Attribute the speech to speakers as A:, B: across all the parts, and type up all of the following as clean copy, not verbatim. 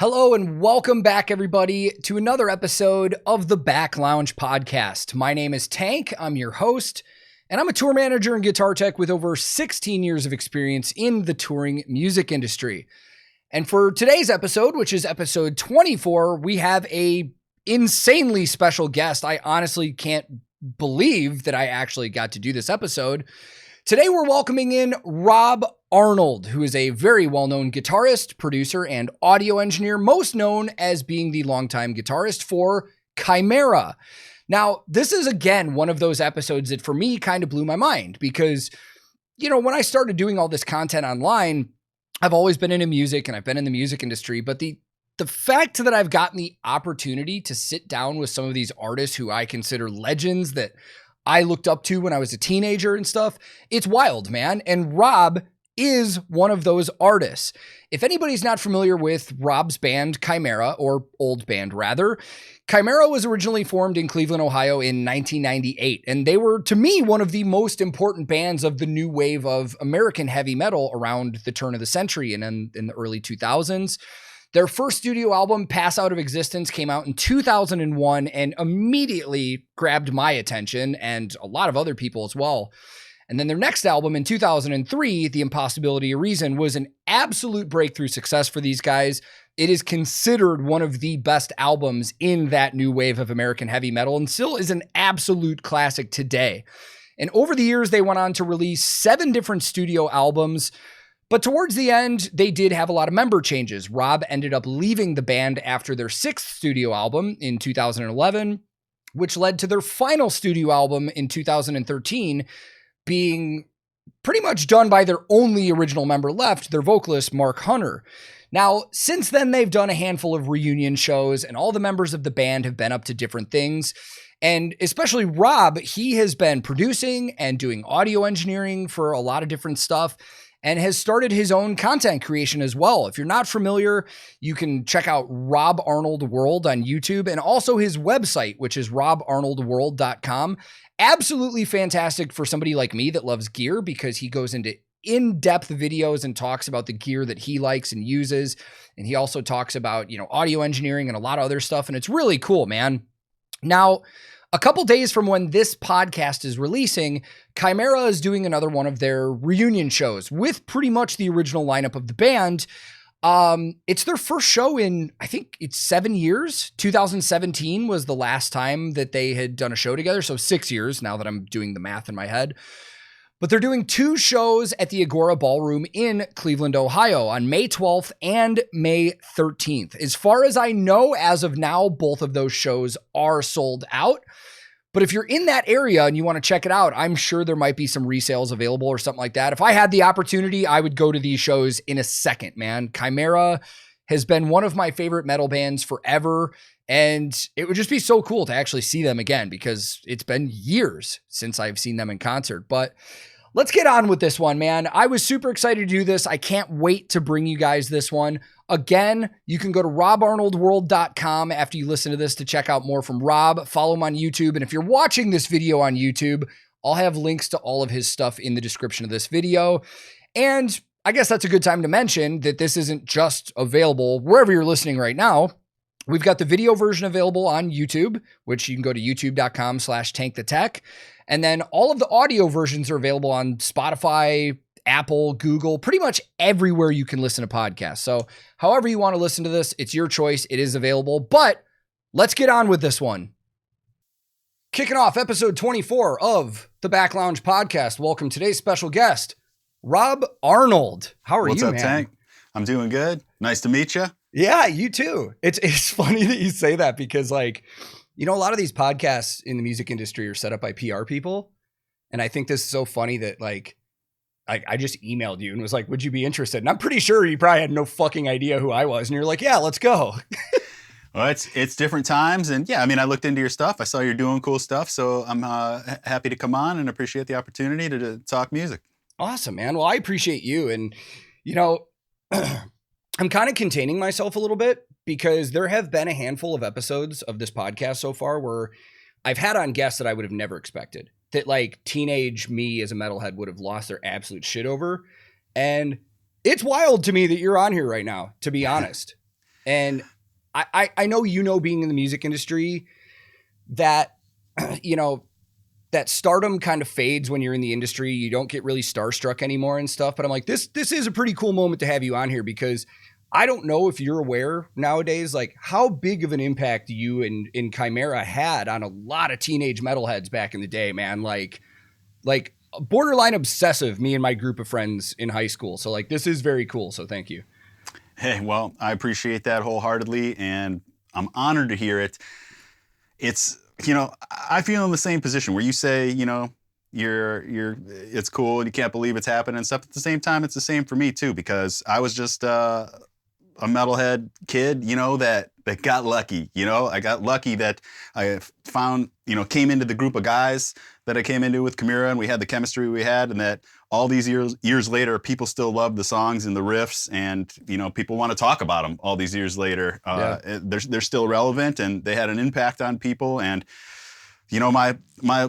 A: Hello and welcome back, everybody, to another episode of the Back Lounge podcast. My name is Tank. I'm your host, and I'm a tour manager and guitar tech with over 16 years of experience in the touring music industry. And for today's episode, which is episode 24, we have a insanely special guest. I honestly can't believe that I actually got to do this episode. Today, we're welcoming in Rob Arnold, who is a very well-known guitarist, producer, and audio engineer, most known as being the longtime guitarist for Chimaira. Now, this is, again, one of those episodes that for me kind of blew my mind because, you know, when I started doing all this content online, I've always been into music and I've been in the music industry, but the fact that I've gotten the opportunity to sit down with some of these artists who I consider legends that I looked up to when I was a teenager and stuff, it's wild, man. And Rob is one of those artists. If anybody's not familiar with Rob's band, Chimaira, or old band rather, Chimaira was originally formed in Cleveland, Ohio in 1998. And they were, to me, one of the most important bands of the new wave of American heavy metal around the turn of the century and in the early 2000s. Their first studio album, Pass Out of Existence, came out in 2001 and immediately grabbed my attention and a lot of other people as well. And then their next album in 2003, The Impossibility of Reason, was an absolute breakthrough success for these guys. It is considered one of the best albums in that new wave of American heavy metal and still is an absolute classic today. And over the years, they went on to release 7 different studio albums. But towards the end, they did have a lot of member changes. Rob ended up leaving the band after their 6th studio album in 2011, which led to their final studio album in 2013 being pretty much done by their only original member left, their vocalist, Mark Hunter. Now, since then, they've done a handful of reunion shows, and all the members of the band have been up to different things. And especially Rob, he has been producing and doing audio engineering for a lot of different stuff, and has started his own content creation as well. If you're not familiar, you can check out Rob Arnold World on YouTube and also his website, which is robarnoldworld.com. Absolutely fantastic for somebody like me that loves gear because he goes into in-depth videos and talks about the gear that he likes and uses. And he also talks about, you know, audio engineering and a lot of other stuff. And it's really cool, man. Now, a couple days from when this podcast is releasing, Chimaira is doing another one of their reunion shows with pretty much the original lineup of the band. It's their first show in, I think it's 7 years. 2017 was the last time that they had done a show together. So 6 years now that I'm doing the math in my head. But they're doing 2 shows at the Agora Ballroom in Cleveland, Ohio on May 12th and May 13th. As far as I know, as of now, both of those shows are sold out. But if you're in that area and you want to check it out, I'm sure there might be some resales available or something like that. If I had the opportunity, I would go to these shows in a second, man. Chimaira has been one of my favorite metal bands forever. And it would just be so cool to actually see them again because it's been years since I've seen them in concert. But let's get on with this one, man. I was super excited to do this. I can't wait to bring you guys this one. Again, you can go to robarnoldworld.com after you listen to this to check out more from Rob. Follow him on YouTube. And if you're watching this video on YouTube, I'll have links to all of his stuff in the description of this video. And I guess that's a good time to mention that this isn't just available wherever you're listening right now. We've got the video version available on YouTube, which you can go to youtube.com/TankTheTech. And then all of the audio versions are available on Spotify, Apple, Google, pretty much everywhere you can listen to podcasts. So however you want to listen to this, it's your choice. It is available, but let's get on with this one. Kicking off episode 24 of the Back Lounge podcast. Welcome today's special guest, Rob Arnold. How are you, man?
B: What's up, Tank? I'm doing good. Nice to meet you.
A: Yeah, you too. It's funny that you say that because, like, you know, a lot of these podcasts in the music industry are set up by PR people. And I think this is so funny that, like, I just emailed you and was like, would you be interested? And I'm pretty sure you probably had no fucking idea who I was. And you're like, yeah, let's go.
B: Well, it's different times. And yeah, I mean, I looked into your stuff. I saw you're doing cool stuff. So I'm happy to come on and appreciate the opportunity to talk music.
A: Awesome, man. Well, I appreciate you. And, you know, I'm kind of containing myself a little bit because there have been a handful of episodes of this podcast so far where I've had on guests that I would have never expected, that like teenage me as a metalhead would have lost their absolute shit over. And it's wild to me that you're on here right now, to be honest. And I know, being in the music industry, that, that stardom kind of fades when you're in the industry. You don't get really starstruck anymore and stuff. But I'm like, this is a pretty cool moment to have you on here, because I don't know if you're aware nowadays, like how big of an impact you and Chimaira had on a lot of teenage metalheads back in the day, man. Like borderline obsessive, me and my group of friends in high school. So like, this is very cool. So thank you.
B: Hey, well, I appreciate that wholeheartedly, and I'm honored to hear it. It's, I feel in the same position where you say, it's cool and you can't believe it's happening and stuff. At the same time, it's the same for me too, because I was just a metalhead kid, that got lucky. I got lucky that I found, came into the group of guys that I came into with Chimaira, and we had the chemistry we had, and that all these years later, people still love the songs and the riffs, and people want to talk about them all these years later. They're still relevant, and they had an impact on people. And my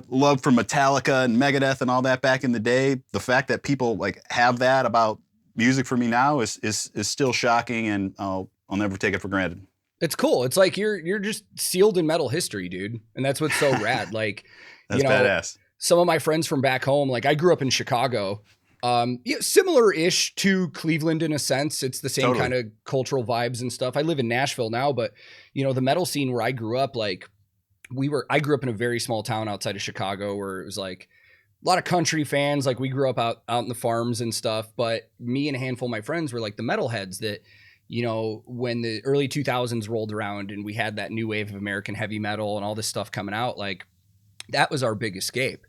B: love for Metallica and Megadeth and all that back in the day, the fact that people like have that about music for me now is still shocking, and I'll never take it for granted.
A: It's cool. It's like you're just sealed in metal history, dude, and that's what's so rad. Like,
B: that's badass.
A: Some of my friends from back home, like I grew up in Chicago, similar-ish to Cleveland in a sense. It's the same kind of cultural vibes and stuff. I live in Nashville now, but the metal scene where I grew up, like I grew up in a very small town outside of Chicago where it was like a lot of country fans. Like we grew up out in the farms and stuff, but me and a handful of my friends were like the metalheads that, when the early 2000s rolled around and we had that new wave of American heavy metal and all this stuff coming out, like that was our big escape.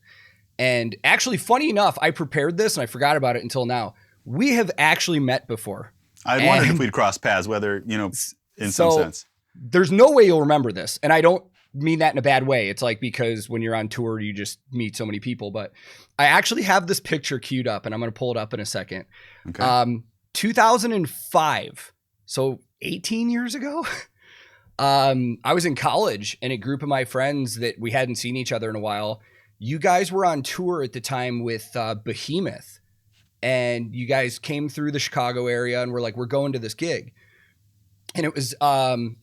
A: And actually, funny enough, I prepared this and I forgot about it until now. We have actually met before.
B: I wondered if we'd cross paths, whether, in some sense.
A: There's no way you'll remember this. And I don't mean that in a bad way. It's like, because when you're on tour, you just meet so many people. But I actually have this picture queued up, and I'm going to pull it up in a second.
B: Okay.
A: 2005. So 18 years ago, I was in college, and a group of my friends that we hadn't seen each other in a while, you guys were on tour at the time with Behemoth, and you guys came through the Chicago area and were like, we're going to this gig. And it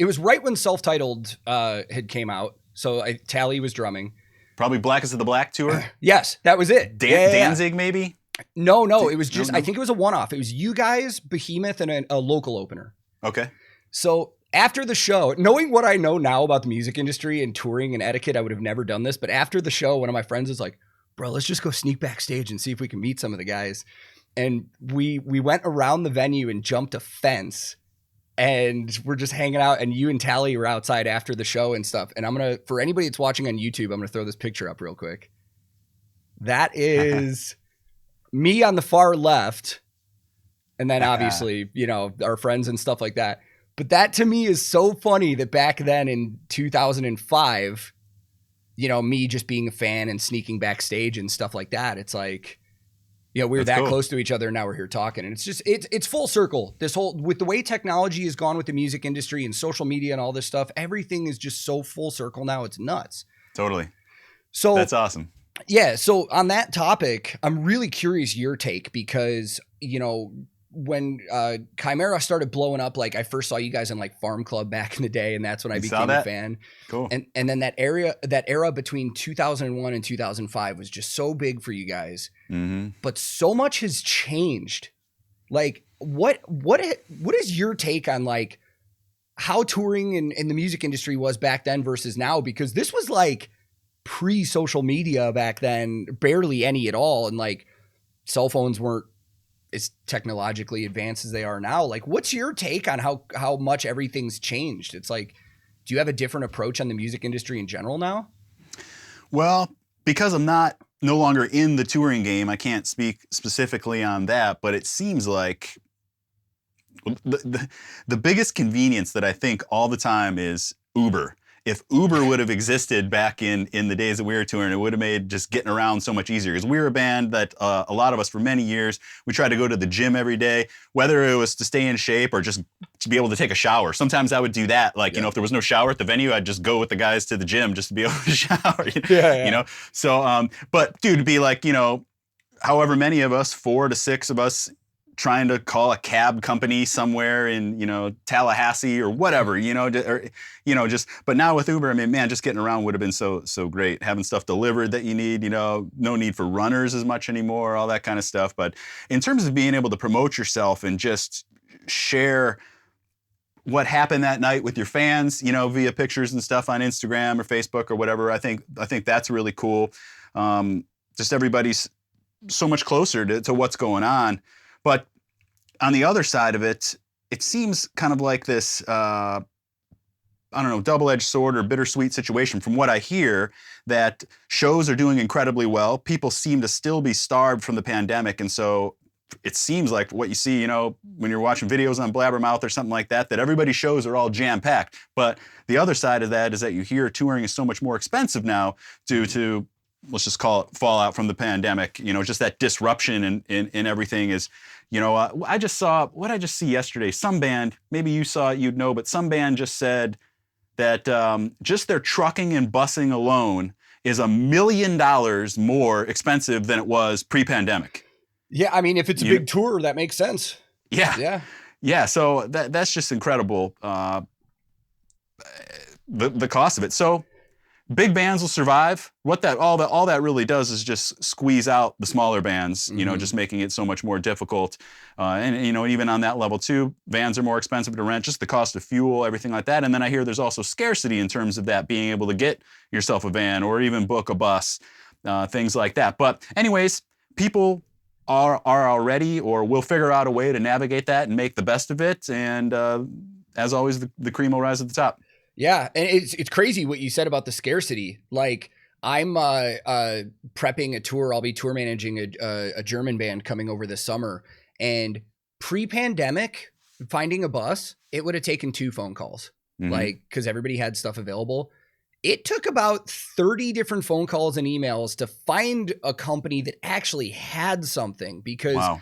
A: was right when Self-Titled had came out. So Tally was drumming.
B: Probably Blackest of the Black tour.
A: Yes, that was it.
B: Danzig, maybe?
A: No, it was just, I think it was a one-off. It was you guys, Behemoth, and a local opener.
B: Okay.
A: So after the show, knowing what I know now about the music industry and touring and etiquette, I would have never done this. But after the show, one of my friends was like, bro, let's just go sneak backstage and see if we can meet some of the guys. And we went around the venue and jumped a fence, and we're just hanging out, and you and Tally were outside after the show and stuff. And for anybody that's watching on YouTube, I'm going to throw this picture up real quick. That is me on the far left. And then obviously, our friends and stuff like that. But that to me is so funny that back then in 2005, me just being a fan and sneaking backstage and stuff like that. It's like, we were that close to each other, and now we're here talking. And it's just, it's full circle. This whole, with the way technology has gone with the music industry and social media and all this stuff, everything is just so full circle now. It's nuts.
B: Totally.
A: So
B: that's awesome.
A: Yeah. So on that topic, I'm really curious your take, because, when Chimaira started blowing up, like I first saw you guys in like Farm Club back in the day, and that's when I became a fan.
B: Cool.
A: And then that era between 2001 and 2005 was just so big for you guys.
B: Mm-hmm.
A: But so much has changed. Like what is your take on like how touring in the music industry was back then versus now? Because this was like pre-social media back then, barely any at all, and like cell phones weren't as technologically advanced as they are now. Like, what's your take on how much everything's changed? It's like, do you have a different approach on the music industry in general now?
B: Well, because I'm no longer in the touring game, I can't speak specifically on that, but it seems like the biggest convenience that I think all the time is Uber. If Uber would have existed back in the days that we were touring, it would have made just getting around so much easier. Because we were a band that a lot of us for many years, we tried to go to the gym every day, whether it was to stay in shape or just to be able to take a shower. Sometimes I would do that. Like, if there was no shower at the venue, I'd just go with the guys to the gym just to be able to shower. So, but dude, to be like, however many of us, 4 to 6 of us, trying to call a cab company somewhere in, Tallahassee or whatever, just, but now with Uber, I mean, man, just getting around would have been so great. Having stuff delivered that you need, no need for runners as much anymore, all that kind of stuff. But in terms of being able to promote yourself and just share what happened that night with your fans, via pictures and stuff on Instagram or Facebook or whatever, I think that's really cool. Just everybody's so much closer to what's going on. But on the other side of it, it seems kind of like this, double-edged sword or bittersweet situation. From what I hear, that shows are doing incredibly well. People seem to still be starved from the pandemic. And so it seems like what you see, when you're watching videos on Blabbermouth or something like that, that everybody's shows are all jam-packed. But the other side of that is that you hear touring is so much more expensive now due to, let's just call it fallout from the pandemic, just that disruption in everything is, I just saw, what did I just see yesterday? Some band, maybe you saw it, you'd know, but some band just said that just their trucking and busing alone is $1 million more expensive than it was pre-pandemic.
A: Yeah, I mean, if it's a big tour, that makes sense.
B: Yeah. Yeah, so that's just incredible, the cost of it. So big bands will survive. All that really does is just squeeze out the smaller bands, just making it so much more difficult. And even on that level too, vans are more expensive to rent, just the cost of fuel, everything like that. And then I hear there's also scarcity in terms of that, being able to get yourself a van or even book a bus, things like that. But anyways, people are already or will figure out a way to navigate that and make the best of it. And as always, the cream will rise at the top.
A: Yeah, and it's crazy what you said about the scarcity. Like, I'm prepping a tour. I'll be tour managing a German band coming over this summer. And pre-pandemic, finding a bus, it would have taken 2 phone calls, because everybody had stuff available. It took about 30 different phone calls and emails to find a company that actually had something, because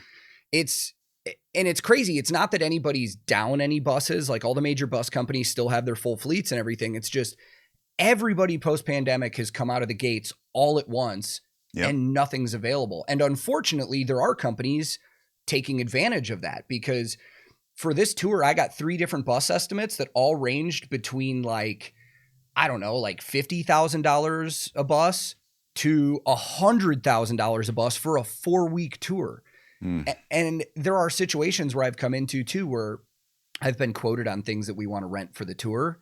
A: it's crazy. It's not that anybody's down any buses. Like, all the major bus companies still have their full fleets and everything. It's just everybody post-pandemic has come out of the gates all at once, and nothing's available. And unfortunately, there are companies taking advantage of that, because for this tour, I got 3 different bus estimates that all ranged between like $50,000 a bus to $100,000 a bus for a 4-week tour. And there are situations where I've come into too, where I've been quoted on things that we want to rent for the tour.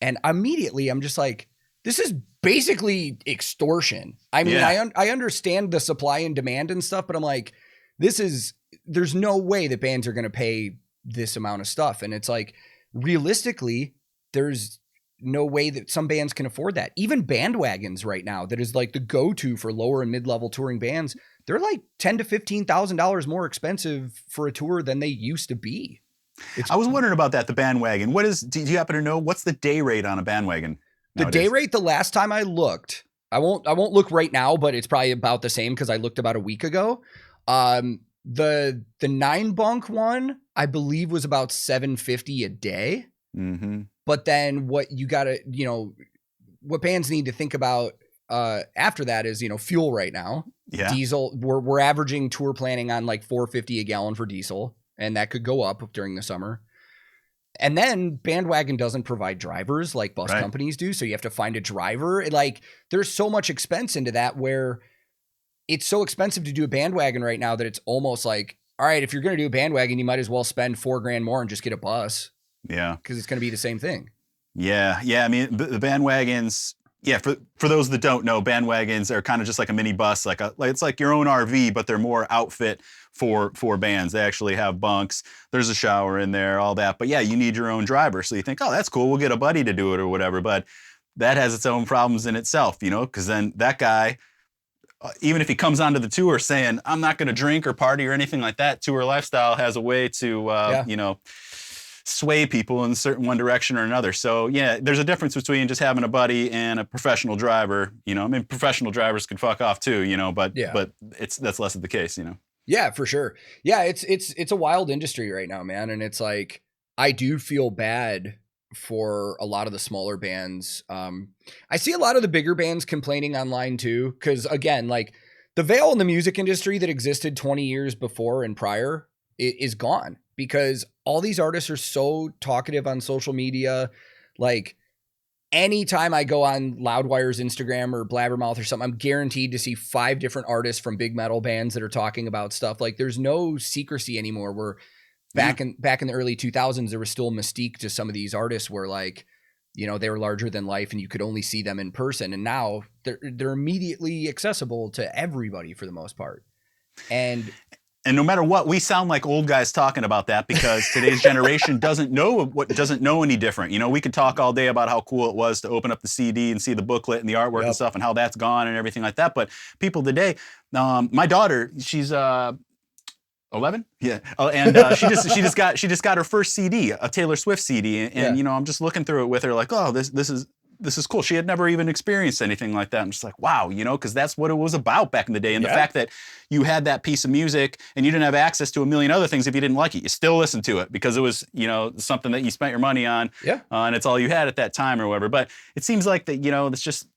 A: And immediately I'm just like, this is basically extortion. I mean, I understand the supply and demand and stuff, but I'm like, there's no way that bands are going to pay this amount of stuff. And it's like, realistically, there's no way that some bands can afford that. Even bandwagons right now, that is like the go-to for lower and mid-level touring bands, they're like $10,000 to $15,000 more expensive for a tour than they used to be.
B: I was wondering about that, the bandwagon. Do you happen to know what's the day rate on a bandwagon nowadays?
A: The day rate, the last time I looked, I won't look right now, but it's probably about the same, because I looked about a week ago. The 9-bunk one, I believe, was about $750 a day. But then what you gotta, what bands need to think about after that is, fuel right now. Yeah. Diesel, we're averaging tour planning on like $4.50 a gallon for diesel, and that could go up during the summer. And then bandwagon doesn't provide drivers like bus companies do, so you have to find a driver. There's so much expense into that, where it's so expensive to do a bandwagon right now that it's almost like, all right, if you're going to do a bandwagon, you might as well spend $4,000 more and just get a bus.
B: Yeah,
A: because it's going to be the same thing.
B: Yeah. I mean, the bandwagons. Yeah, for those that don't know, bandwagons are kind of just like a mini bus, it's like your own RV, but they're more outfit for bands. They actually have bunks. There's a shower in there, all that. But yeah, you need your own driver. So you think, oh, that's cool. We'll get a buddy to do it or whatever. But that has its own problems in itself, because then that guy, even if he comes onto the tour saying, I'm not going to drink or party or anything like that, tour lifestyle has a way to, sway people in one direction or another. So yeah, there's a difference between just having a buddy and a professional driver. I mean, professional drivers can fuck off too, but that's less of the case,
A: Yeah, for sure. Yeah, it's a wild industry right now, man. And it's like, I do feel bad for a lot of the smaller bands. I see a lot of the bigger bands complaining online too, because again, like, the veil in the music industry that existed 20 years before and prior is gone, because all these artists are so talkative on social media. Like, anytime I go on Loudwire's Instagram or Blabbermouth or something, I'm guaranteed to see 5 different artists from big metal bands that are talking about stuff. Like, there's no secrecy anymore, where back in the early 2000s, there was still mystique to some of these artists where, like, you know, they were larger than life and you could only see them in person. And now they're immediately accessible to everybody for the most part. And
B: no matter what, we sound like old guys talking about that, because today's generation doesn't know any different. You know, we could talk all day about how cool it was to open up the CD and see the booklet and the artwork and stuff, and how that's gone and everything like that. But people today, my daughter, she's 11, yeah, and she just got her first CD, a Taylor Swift CD, and you know, I'm just looking through it with her, like, oh, this is cool. She had never even experienced anything like that. I'm just like, wow, you know, because that's what it was about back in the day. And the fact that you had that piece of music and you didn't have access to a million other things if you didn't like it, you still listened to it because it was, you know, something that you spent your money on, and it's all you had at that time or whatever. But it seems like that, you know, it's just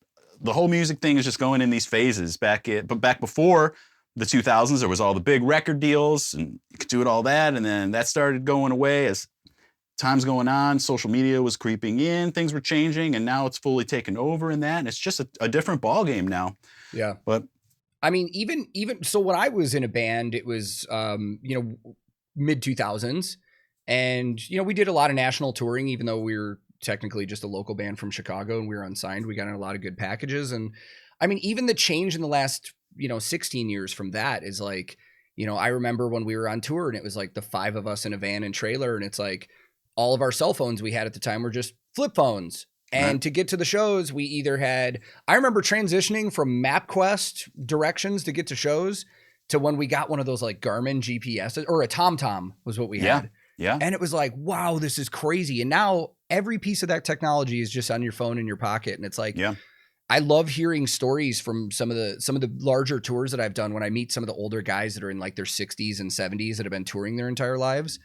B: the whole music thing is just going in these phases. But back before the 2000s, there was all the big record deals and you could do it all that. And then that started going away as time's going on. Social media was creeping in, things were changing, and now it's fully taken over in that. And it's just a different ball game now.
A: Yeah.
B: But
A: I mean, even so when I was in a band, it was, you know, mid 2000s, and, you know, we did a lot of national touring, even though we were technically just a local band from Chicago and we were unsigned. We got in a lot of good packages. And I mean, even the change in the last, you know, 16 years from that is like, you know, I remember when we were on tour and it was like the 5 of us in a van and trailer, and it's like all of our cell phones we had at the time were just flip phones. And to get to the shows, we either had, I remember transitioning from MapQuest directions to get to shows to when we got one of those like Garmin GPS, or a TomTom was what we had.
B: Yeah.
A: And it was like, wow, this is crazy. And now every piece of that technology is just on your phone in your pocket. And it's like, I love hearing stories from some of the larger tours that I've done when I meet some of the older guys that are in like their 60s and 70s that have been touring their entire lives.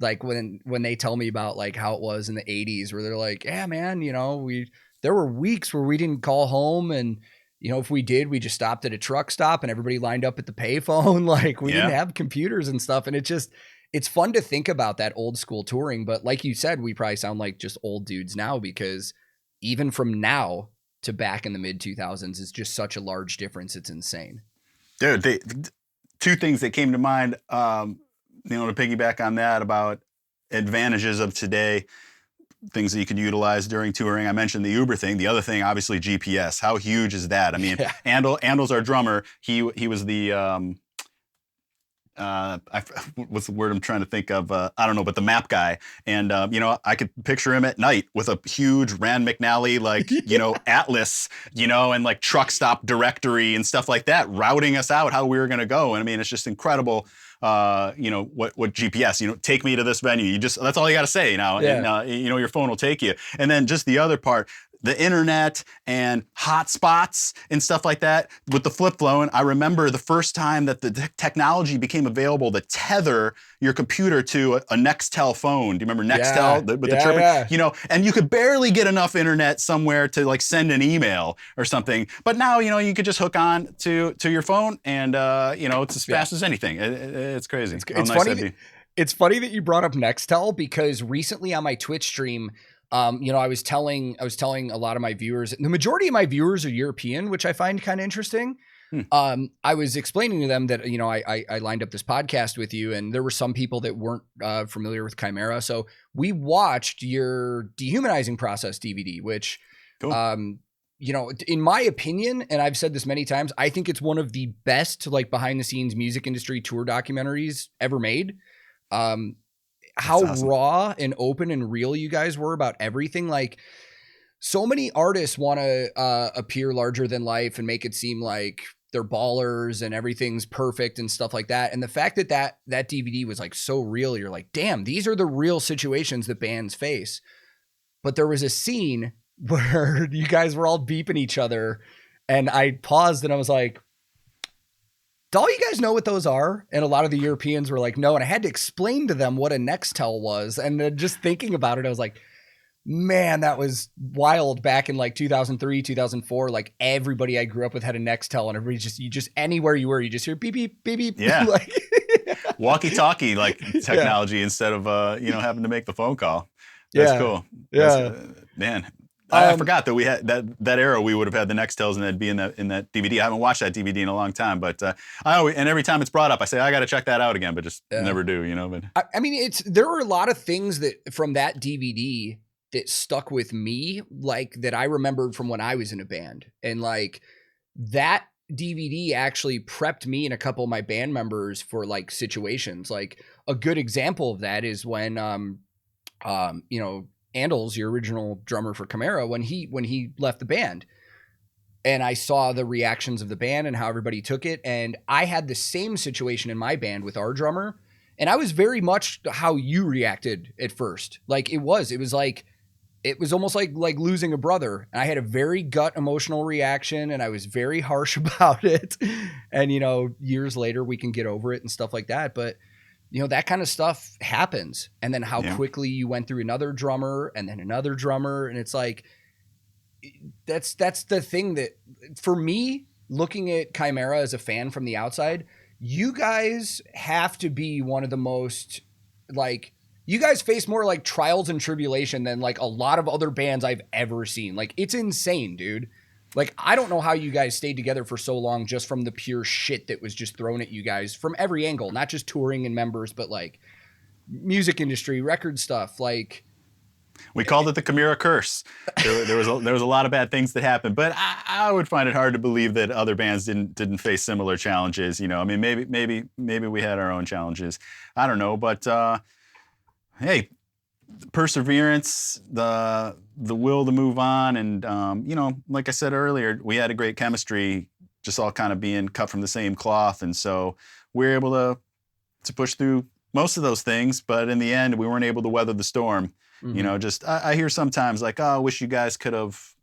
A: Like when they tell me about like how it was in the 80s, where they're like, yeah, man, you know, there were weeks where we didn't call home, and, you know, if we did, we just stopped at a truck stop and everybody lined up at the payphone. Like, we didn't have computers and stuff. And it's fun to think about that old school touring. But like you said, we probably sound like just old dudes now, because even from now to back in the mid 2000s is just such a large difference. It's insane.
B: Dude, 2 things that came to mind, you know, to piggyback on that about advantages of today, things that you could utilize during touring. I mentioned the Uber thing. The other thing, obviously, GPS. How huge is that? I mean, Andel's our drummer. He was the what's the word I'm trying to think of? I don't know, but the map guy. And, you know, I could picture him at night with a huge Rand McNally, like, you know, atlas, you know, and like truck stop directory and stuff like that, routing us out how we were going to go. And I mean, it's just incredible. You know, what GPS, you know, take me to this venue. That's all you got to say now. And, you know, your phone will take you. And then just the other part, the internet and hotspots and stuff like that with the flip phone. I remember the first time that the technology became available to tether your computer to a Nextel phone. Do you remember Nextel with the chirping? Yeah. You know, and you could barely get enough internet somewhere to like send an email or something. But now, you know, you could just hook on to your phone, and you know, it's as fast as anything. It's crazy.
A: It's funny. It's funny that you brought up Nextel, because recently on my Twitch stream, you know, I was telling a lot of my viewers, the majority of my viewers are European, which I find kind of interesting. I was explaining to them that, you know, I lined up this podcast with you, and there were some people that weren't familiar with Chimaira. So we watched your Dehumanizing Process DVD, which, you know, in my opinion, and I've said this many times, I think it's one of the best like behind the scenes music industry tour documentaries ever made. How awesome. Raw and open and real you guys were about everything. Like, so many artists want to appear larger than life and make it seem like they're ballers and everything's perfect and stuff like that. And the fact that DVD was like so real, you're like, damn, these are the real situations that bands face. But there was a scene where you guys were all beeping each other, and I paused and I was like, do all you guys know what those are? And a lot of the Europeans were like, no. And I had to explain to them what a Nextel was. And then just thinking about it, I was like, man, that was wild back in like 2003, 2004. Like, everybody I grew up with had a Nextel, and everybody you just anywhere you were, you just hear beep, beep, beep, beep.
B: Yeah.
A: Like,
B: walkie-talkie like technology instead of having to make the phone call. That's cool.
A: Yeah.
B: Man. I forgot that we had that era. We would have had the Nextels, and that'd be in that DVD. I haven't watched that DVD in a long time, but and every time it's brought up, I say I got to check that out again, but just never do, But
A: I mean, there are a lot of things that from that DVD that stuck with me, like that I remembered from when I was in a band, and like that DVD actually prepped me and a couple of my band members for like situations. Like a good example of that is when ARNOLD'S, your original drummer for Chimaira, when he left the band, and I saw the reactions of the band and how everybody took it. And I had the same situation in my band with our drummer, and I was very much how you reacted at first. Like it was almost like losing a brother. And I had a very gut emotional reaction, and I was very harsh about it. And, years later we can get over it and stuff like that. But that kind of stuff happens. And then how quickly you went through another drummer and then another drummer. And it's like, that's the thing that for me, looking at Chimaira as a fan from the outside, you guys have to be one of the most like, you guys face more like trials and tribulation than like a lot of other bands I've ever seen. Like it's insane, dude. Like, I don't know how you guys stayed together for so long just from the pure shit that was just thrown at you guys from every angle, not just touring and members, but like music industry, record stuff. Like
B: we called it the Chimaira curse. There was a lot of bad things that happened, but I would find it hard to believe that other bands didn't face similar challenges. I mean, maybe we had our own challenges. I don't know, but hey, perseverance, the will to move on, and like I said earlier, we had a great chemistry, just all kind of being cut from the same cloth, and so we were able to push through most of those things. But in the end, we weren't able to weather the storm. Mm-hmm. I hear sometimes like, oh, I wish you guys could have,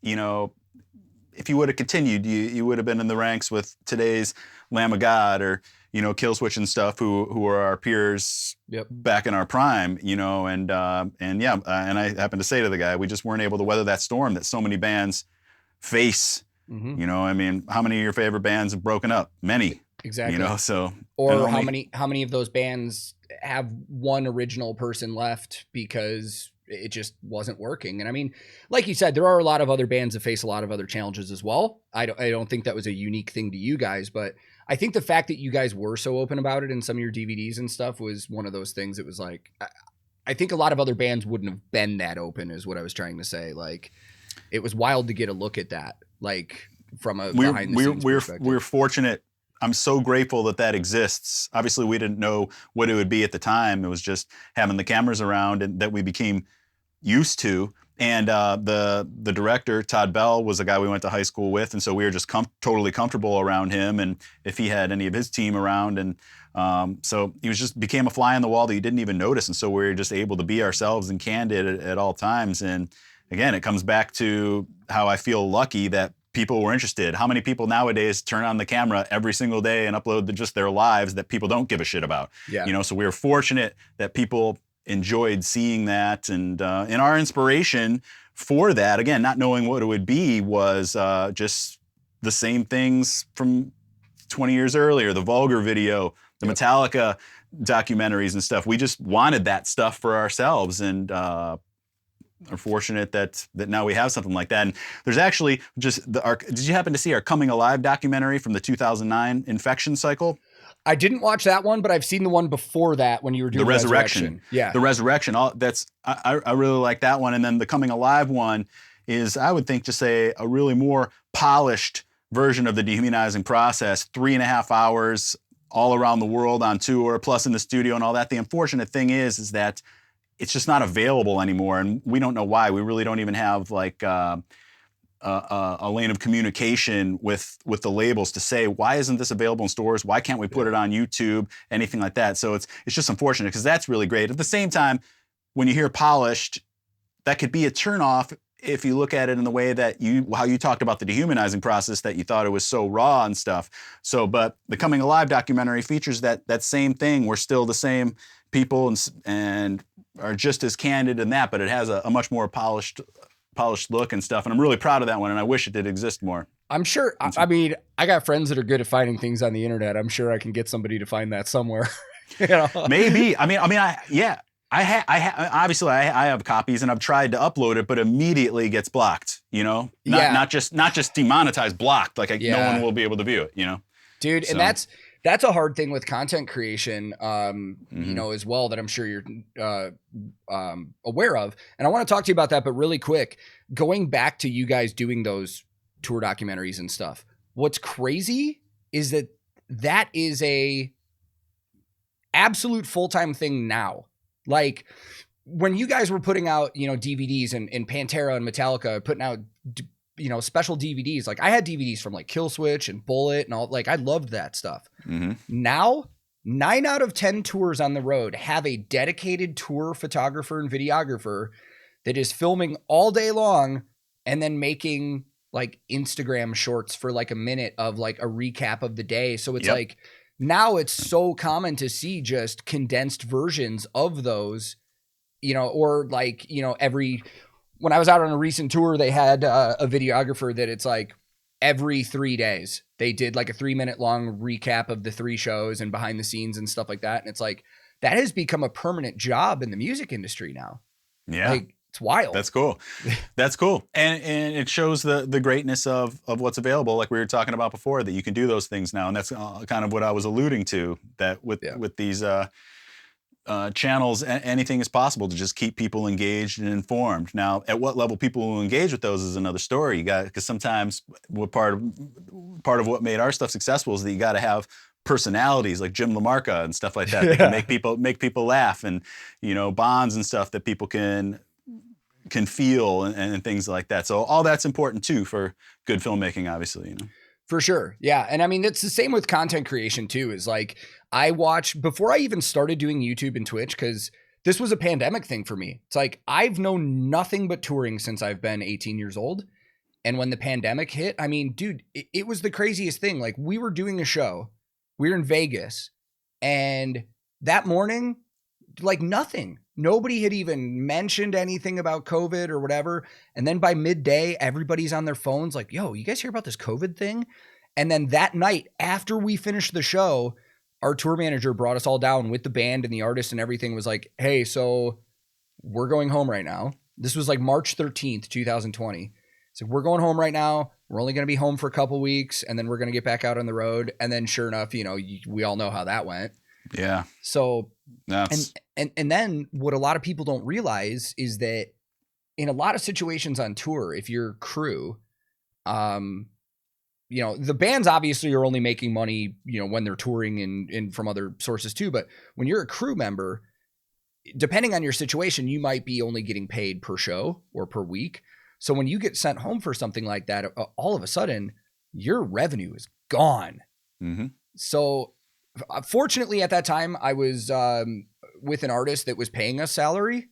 B: if you would have continued, you would have been in the ranks with today's Lamb of God or Killswitch and stuff, who are our peers back in our prime, and I happened to say to the guy, we just weren't able to weather that storm that so many bands face. Mm-hmm. I mean, how many of your favorite bands have broken up? Many.
A: Exactly.
B: Or
A: how many of those bands have one original person left because it just wasn't working. And I mean, like you said, there are a lot of other bands that face a lot of other challenges as well. I don't think that was a unique thing to you guys, but I think the fact that you guys were so open about it in some of your DVDs and stuff was one of those things that was like, I think a lot of other bands wouldn't have been that open is what I was trying to say. Like it was wild to get a look at that, like from a behind the scenes perspective.
B: We're fortunate. I'm so grateful that exists. Obviously, we didn't know what it would be at the time. It was just having the cameras around and that we became used to. And the director, Todd Bell, was a guy we went to high school with. And so we were just totally comfortable around him. And if he had any of his team around. And so he became a fly on the wall that you didn't even notice. And so we were just able to be ourselves and candid at all times. And again, it comes back to how I feel lucky that people were interested. How many people nowadays turn on the camera every single day and upload just their lives that people don't give a shit about? Yeah. So we were fortunate that people enjoyed seeing that. And our inspiration for that, again, not knowing what it would be, was just the same things from 20 years earlier, the Vulgar video, the Metallica documentaries and stuff. We just wanted that stuff for ourselves. And are fortunate that now we have something like that. And there's actually did you happen to see our Coming Alive documentary from the 2009 infection cycle?
A: I didn't watch that one, but I've seen the one before that when you were doing
B: the Resurrection. Yeah. The Resurrection. I really like that one. And then the Coming Alive one is, I would think, just a really more polished version of the dehumanizing process, 3.5 hours all around the world on tour, plus in the studio and all that. The unfortunate thing is that it's just not available anymore, and we don't know why. We really don't even have like a lane of communication with the labels to say, why isn't this available in stores? Why can't we put it on YouTube? Anything like that. So it's just unfortunate because that's really great. At the same time, when you hear polished, that could be a turnoff if you look at it in the way that how you talked about the dehumanizing process, that you thought it was so raw and stuff. So, but the Coming Alive documentary features that same thing. We're still the same people and are just as candid in that, but it has a much more polished look and stuff. And I'm really proud of that one, and I wish it did exist more.
A: I'm sure. I mean, I got friends that are good at finding things on the internet. I'm sure I can get somebody to find that somewhere. You know?
B: Maybe. Obviously I have copies and I've tried to upload it, but immediately gets blocked, you know, not just demonetized, blocked. Like no one will be able to view it, you know,
A: dude. So. And that's a hard thing with content creation, you know, as well, that I'm sure you're aware of. And I want to talk to you about that, but really quick, going back to you guys doing those tour documentaries and stuff. What's crazy is that is a absolute full-time thing now. Like when you guys were putting out, you know, DVDs and Pantera and Metallica putting out, you know, special DVDs. Like I had DVDs from like Killswitch and Bullet and all, like I loved that stuff. Now 9 out of 10 tours on the road have a dedicated tour photographer and videographer that is filming all day long and then making like Instagram shorts for like a minute of like a recap of the day. So it's like, now it's so common to see just condensed versions of those, you know, or like, you know, when I was out on a recent tour, they had a videographer that it's like every 3 days they did like a 3-minute long recap of the 3 shows and behind the scenes and stuff like that. And it's like, that has become a permanent job in the music industry now. Yeah. Like, it's wild.
B: That's cool. That's cool. And it shows the greatness of what's available. Like we were talking about before, that you can do those things now. And that's kind of what I was alluding to, that with these channels, anything is possible to just keep people engaged and informed. Now, at what level people will engage with those is another story. Because sometimes part of what made our stuff successful is that you got to have personalities like Jim LaMarca and stuff like that. That can make people laugh, and, you know, bonds and stuff that people can feel and things like that. So all that's important too for good filmmaking, obviously, you know.
A: For sure. Yeah. And I mean, it's the same with content creation too, is like I watch before I even started doing YouTube and Twitch, because this was a pandemic thing for me. It's like I've known nothing but touring since I've been 18 years old. And when the pandemic hit, I mean, dude, it was the craziest thing. Like we were doing a show, we were in Vegas, and that morning, like nothing. Nobody had even mentioned anything about COVID or whatever. And then by midday, everybody's on their phones like, yo, you guys hear about this COVID thing? And then that night, after we finished the show, our tour manager brought us all down with the band and the artist and everything, was like, hey, so we're going home right now. This was like March 13th, 2020. So we're going home right now. We're only going to be home for a couple weeks, and then we're going to get back out on the road. And then sure enough, you know, we all know how that went.
B: Yeah.
A: So, and then what a lot of people don't realize is that in a lot of situations on tour, if you're crew, you know, the bands obviously are only making money, you know, when they're touring and from other sources too. But when you're a crew member, depending on your situation, you might be only getting paid per show or per week. So when you get sent home for something like that, all of a sudden your revenue is gone. So fortunately, at that time, I was with an artist that was paying us salary.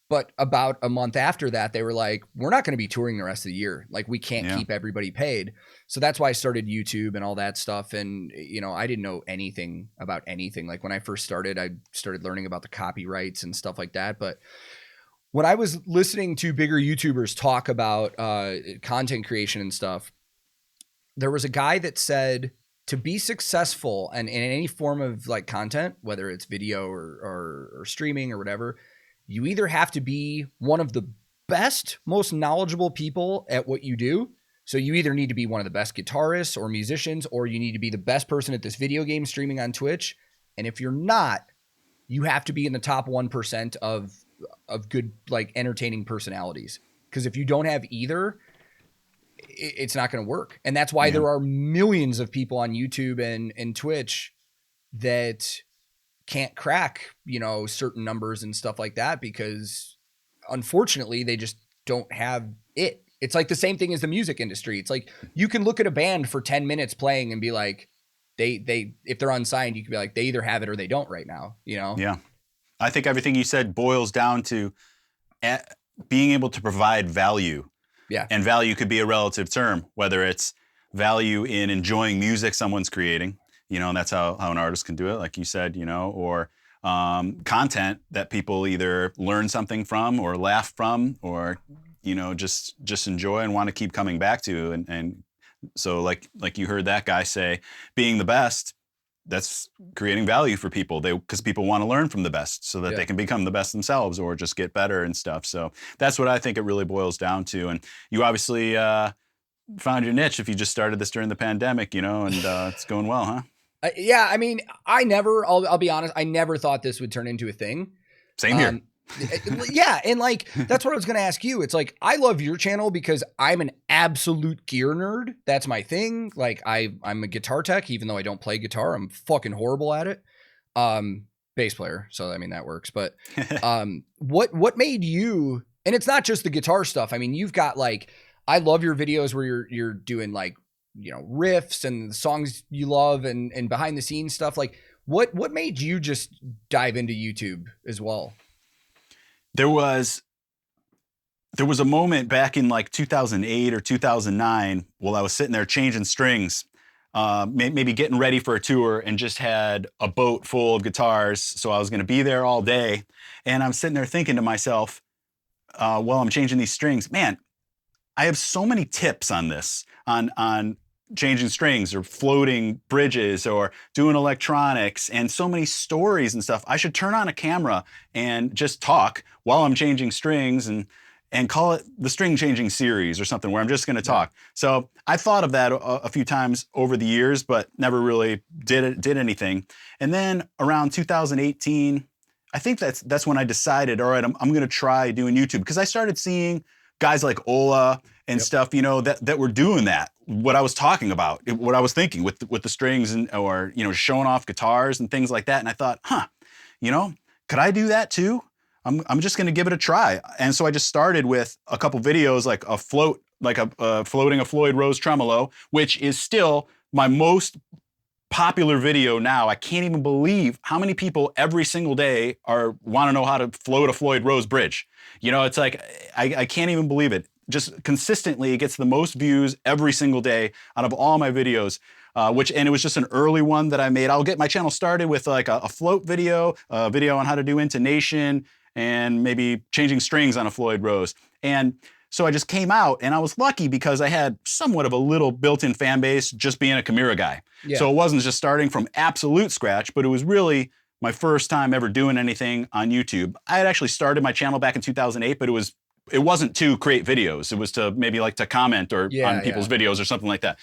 A: But about a month after that, they were like, we're not going to be touring the rest of the year. Like, we can't keep everybody paid. So that's why I started YouTube and all that stuff. And, you know, I didn't know anything about anything. Like, when I first started, I started learning about the copyrights and stuff like that. But when I was listening to bigger YouTubers talk about content creation and stuff, there was a guy that said, to be successful and in any form of like content, whether it's video or streaming or whatever, you either have to be one of the best, most knowledgeable people at what you do. So you either need to be one of the best guitarists or musicians, or you need to be the best person at this video game streaming on Twitch. And if you're not, you have to be in the top 1% of good, like, entertaining personalities. Because if you don't have either, it's not going to work. And that's why there are millions of people on YouTube and Twitch that can't crack, you know, certain numbers and stuff like that, because unfortunately they just don't have it. It's like the same thing as the music industry. It's like you can look at a band for 10 minutes playing and be like, they if they're unsigned, you can be like, they either have it or they don't right now, you know?
B: Yeah. I think everything you said boils down to being able to provide value. Yeah. And value could be a relative term, whether it's value in enjoying music someone's creating, you know, and that's how an artist can do it, like you said, you know, or content that people either learn something from or laugh from, or, you know, just enjoy and want to keep coming back to, and So like you heard that guy say, being the best, that's creating value for people. Because people want to learn from the best so that
A: Yeah.
B: they can become the best themselves or just get better and stuff. So that's what I think it really boils down to. And you obviously found your niche if you just started this during the pandemic, and it's going well, huh?
A: Yeah, I mean, I'll be honest, I never thought this would turn into a thing.
B: Same here.
A: Yeah, and like that's what I was going to ask you. It's like I love your channel because I'm an absolute gear nerd. That's my thing. Like I'm a guitar tech, even though I don't play guitar. I'm fucking horrible at it. Bass player, so I mean that works. But what made you? And it's not just the guitar stuff. I mean, you've got like I love your videos where you're doing like riffs and the songs you love and behind the scenes stuff. Like what made you just dive into YouTube as well?
B: There was a moment back in like 2008 or 2009 while I was sitting there changing strings, maybe getting ready for a tour, and just had a boat full of guitars. So I was going to be there all day. And I'm sitting there thinking to myself, while I'm changing these strings, man, I have so many tips on this, on changing strings or floating bridges or doing electronics, and so many stories and stuff. I should turn on a camera and just talk while I'm changing strings and call it the string changing series or something, where I'm just going to talk. So I thought of that a few times over the years, but never really did anything. And then around 2018, I think that's when I decided, all right, I'm going to try doing YouTube, because I started seeing guys like Ola and stuff, that were doing that. What I was talking about, what I was thinking with the strings or showing off guitars and things like that. And I thought, could I do that too? I'm just going to give it a try. And so I just started with a couple videos, like a floating a Floyd Rose tremolo, which is still my most popular video now. I can't even believe how many people every single day want to know how to float a Floyd Rose bridge. It's like, I can't even believe it. Just consistently, it gets the most views every single day out of all my videos. And it was just an early one that I made. I'll get my channel started with like a float video, a video on how to do intonation and maybe changing strings on a Floyd Rose. And so I just came out, and I was lucky because I had somewhat of a little built-in fan base just being a Chimaira guy. Yeah. So it wasn't just starting from absolute scratch, but it was really my first time ever doing anything on YouTube. I had actually started my channel back in 2008, but it wasn't to create videos. It was to maybe like to comment or on people's videos or something like that,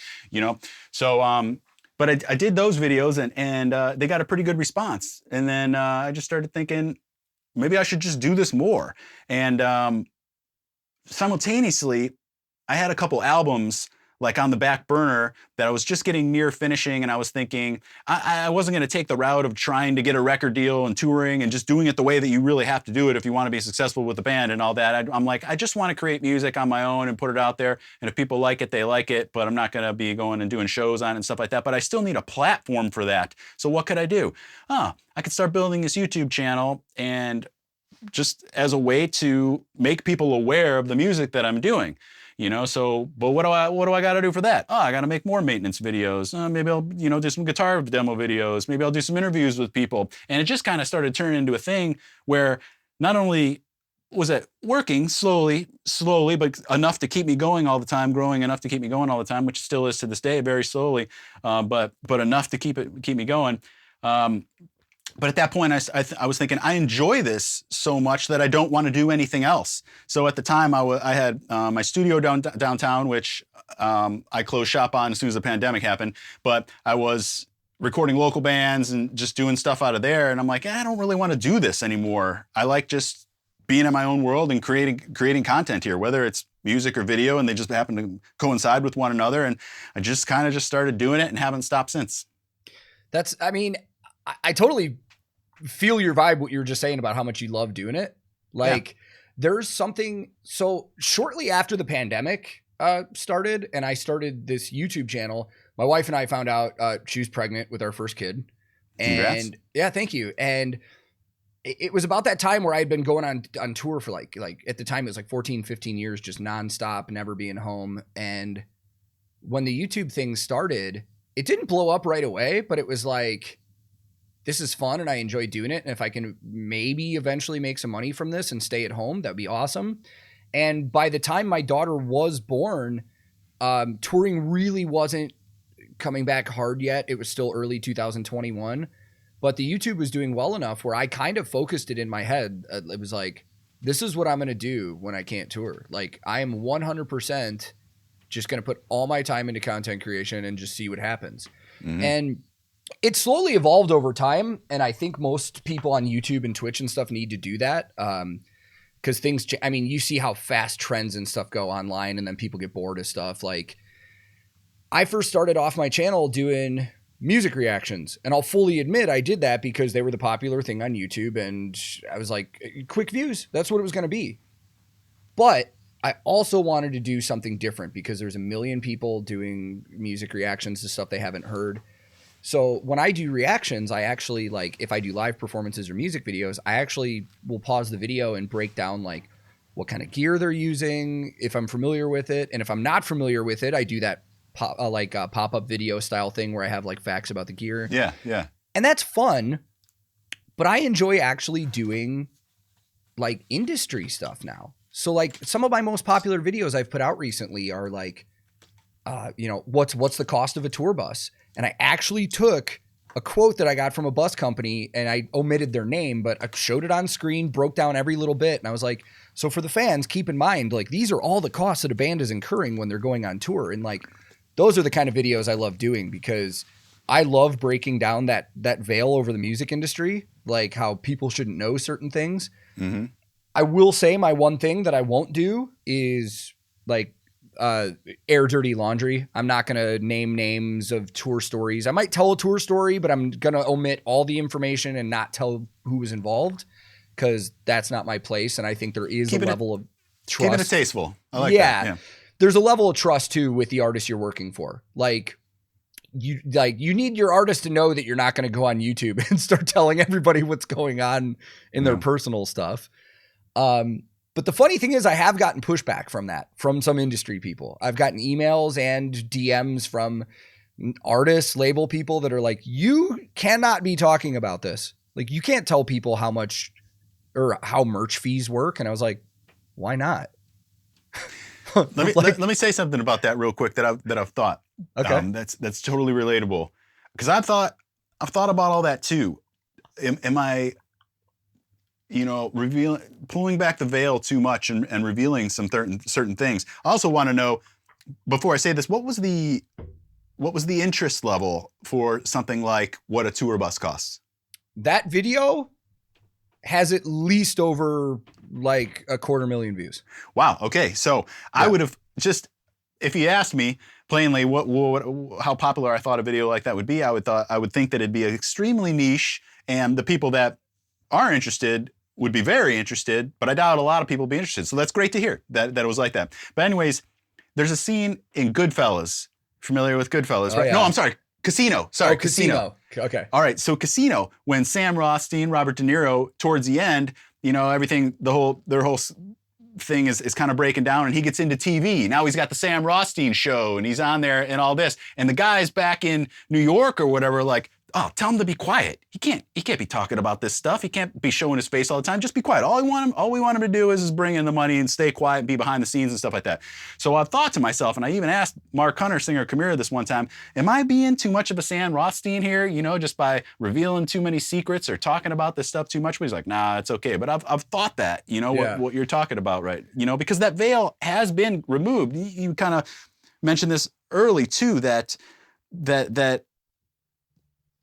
B: So, but I did those videos and they got a pretty good response. And then I just started thinking, maybe I should just do this more. And simultaneously, I had a couple albums like on the back burner that I was just getting near finishing, and I was thinking I wasn't going to take the route of trying to get a record deal and touring and just doing it the way that you really have to do it if you want to be successful with the band and all that. I'm like, I just want to create music on my own and put it out there, and if people like it, they like it, but I'm not going to be going and doing shows on it and stuff like that. But I still need a platform for that. So what could I do? I could start building this YouTube channel, and just as a way to make people aware of the music that I'm doing. So, but what do I got to do for that? I got to make more maintenance videos. Maybe I'll, do some guitar demo videos. Maybe I'll do some interviews with people. And it just kind of started turning into a thing where not only was it working slowly, but enough to keep me going all the time, growing enough to keep me going all the time, which still is to this day, very slowly, but enough to keep me going. But at that point, I was thinking, I enjoy this so much that I don't want to do anything else. So at the time, I had my studio downtown, which I closed shop on as soon as the pandemic happened. But I was recording local bands and just doing stuff out of there. And I'm like, I don't really want to do this anymore. I like just being in my own world and creating content here, whether it's music or video, and they just happen to coincide with one another. And I just kind of just started doing it and haven't stopped since.
A: I totally feel your vibe, what you were just saying about how much you love doing it. Like there's something, so shortly after the pandemic started and I started this YouTube channel, my wife and I found out she was pregnant with our first kid.
B: Congrats.
A: And yeah, thank you. And it was about that time where I had been going on tour for like at the time it was like 14, 15 years, just nonstop, never being home. And when the YouTube thing started, it didn't blow up right away, but it was like, this is fun and I enjoy doing it. And if I can maybe eventually make some money from this and stay at home, that'd be awesome. And by the time my daughter was born, Touring really wasn't coming back hard yet. It was still early 2021, but the YouTube was doing well enough where I kind of focused it in my head. It was like, this is what I'm going to do when I can't tour. Like, I am 100% just going to put all my time into content creation and just see what happens. Mm-hmm. And it slowly evolved over time. And I think most people on YouTube and Twitch and stuff need to do that. Because things, I mean, you see how fast trends and stuff go online, and then people get bored of stuff. Like, I first started off my channel doing music reactions, and I'll fully admit I did that because they were the popular thing on YouTube, and I was like, quick views, that's what it was going to be. But I also wanted to do something different because there's a million people doing music reactions to stuff they haven't heard. So when I do reactions, I actually, like, if I do live performances or music videos, I actually will pause the video and break down like what kind of gear they're using, if I'm familiar with it. And if I'm not familiar with it, I do that pop-up video style thing where I have like facts about the gear.
B: Yeah, yeah.
A: And that's fun, but I enjoy actually doing like industry stuff now. So like some of my most popular videos I've put out recently are like, what's the cost of a tour bus? And I actually took a quote that I got from a bus company, and I omitted their name, but I showed it on screen, broke down every little bit. And I was like, so for the fans, keep in mind, like, these are all the costs that a band is incurring when they're going on tour. And like, those are the kind of videos I love doing because I love breaking down that veil over the music industry, like how people shouldn't know certain things. Mm-hmm. I will say my one thing that I won't do is like air dirty laundry. I'm not going to name names of tour stories. I might tell a tour story, but I'm going to omit all the information and not tell who was involved because that's not my place. And I think there is a level of trust.
B: Keep it tasteful. I like that. Yeah.
A: There's a level of trust too with the artist you're working for. Like you need your artist to know that you're not going to go on YouTube and start telling everybody what's going on in their personal stuff. But the funny thing is I have gotten pushback from some industry people. I've gotten emails and DMs from artists, label people that are like, you cannot be talking about this. Like, you can't tell people how much or how merch fees work. And I was like, why not?
B: let me say something about that real quick that I've thought.
A: Okay.
B: That's totally relatable. Because I've thought about all that too. Am I, pulling back the veil too much and revealing some certain things? I also want to know, before I say this, what was the interest level for something like what a tour bus costs?
A: That video has at least over like 250,000 views.
B: Wow. Okay. So yeah. I would have just, if you asked me plainly how popular I thought a video like that would be, I would think that it'd be extremely niche, and the people that are interested would be very interested, but I doubt a lot of people would be interested. So that's great to hear that it was like that. But anyways, there's a scene in Goodfellas. Familiar with Goodfellas, right? Yeah. No, I'm sorry. Casino. Sorry, Casino.
A: Okay.
B: All right. So Casino, when Sam Rothstein, Robert De Niro, towards the end, everything, their whole thing is kind of breaking down, and he gets into TV. Now he's got the Sam Rothstein show, and he's on there and all this. And the guys back in New York or whatever, like, oh, tell him to be quiet. He can't be talking about this stuff. He can't be showing his face all the time. Just be quiet. All we want him to do is bring in the money and stay quiet and be behind the scenes and stuff like that. So I've thought to myself, and I even asked Mark Hunter, singer of Chimaira, this one time, am I being too much of a Sam Rothstein here, just by revealing too many secrets or talking about this stuff too much? But he's like, nah, it's okay. But I've thought that, what you're talking about, right? Because that veil has been removed. You kind of mentioned this early too, that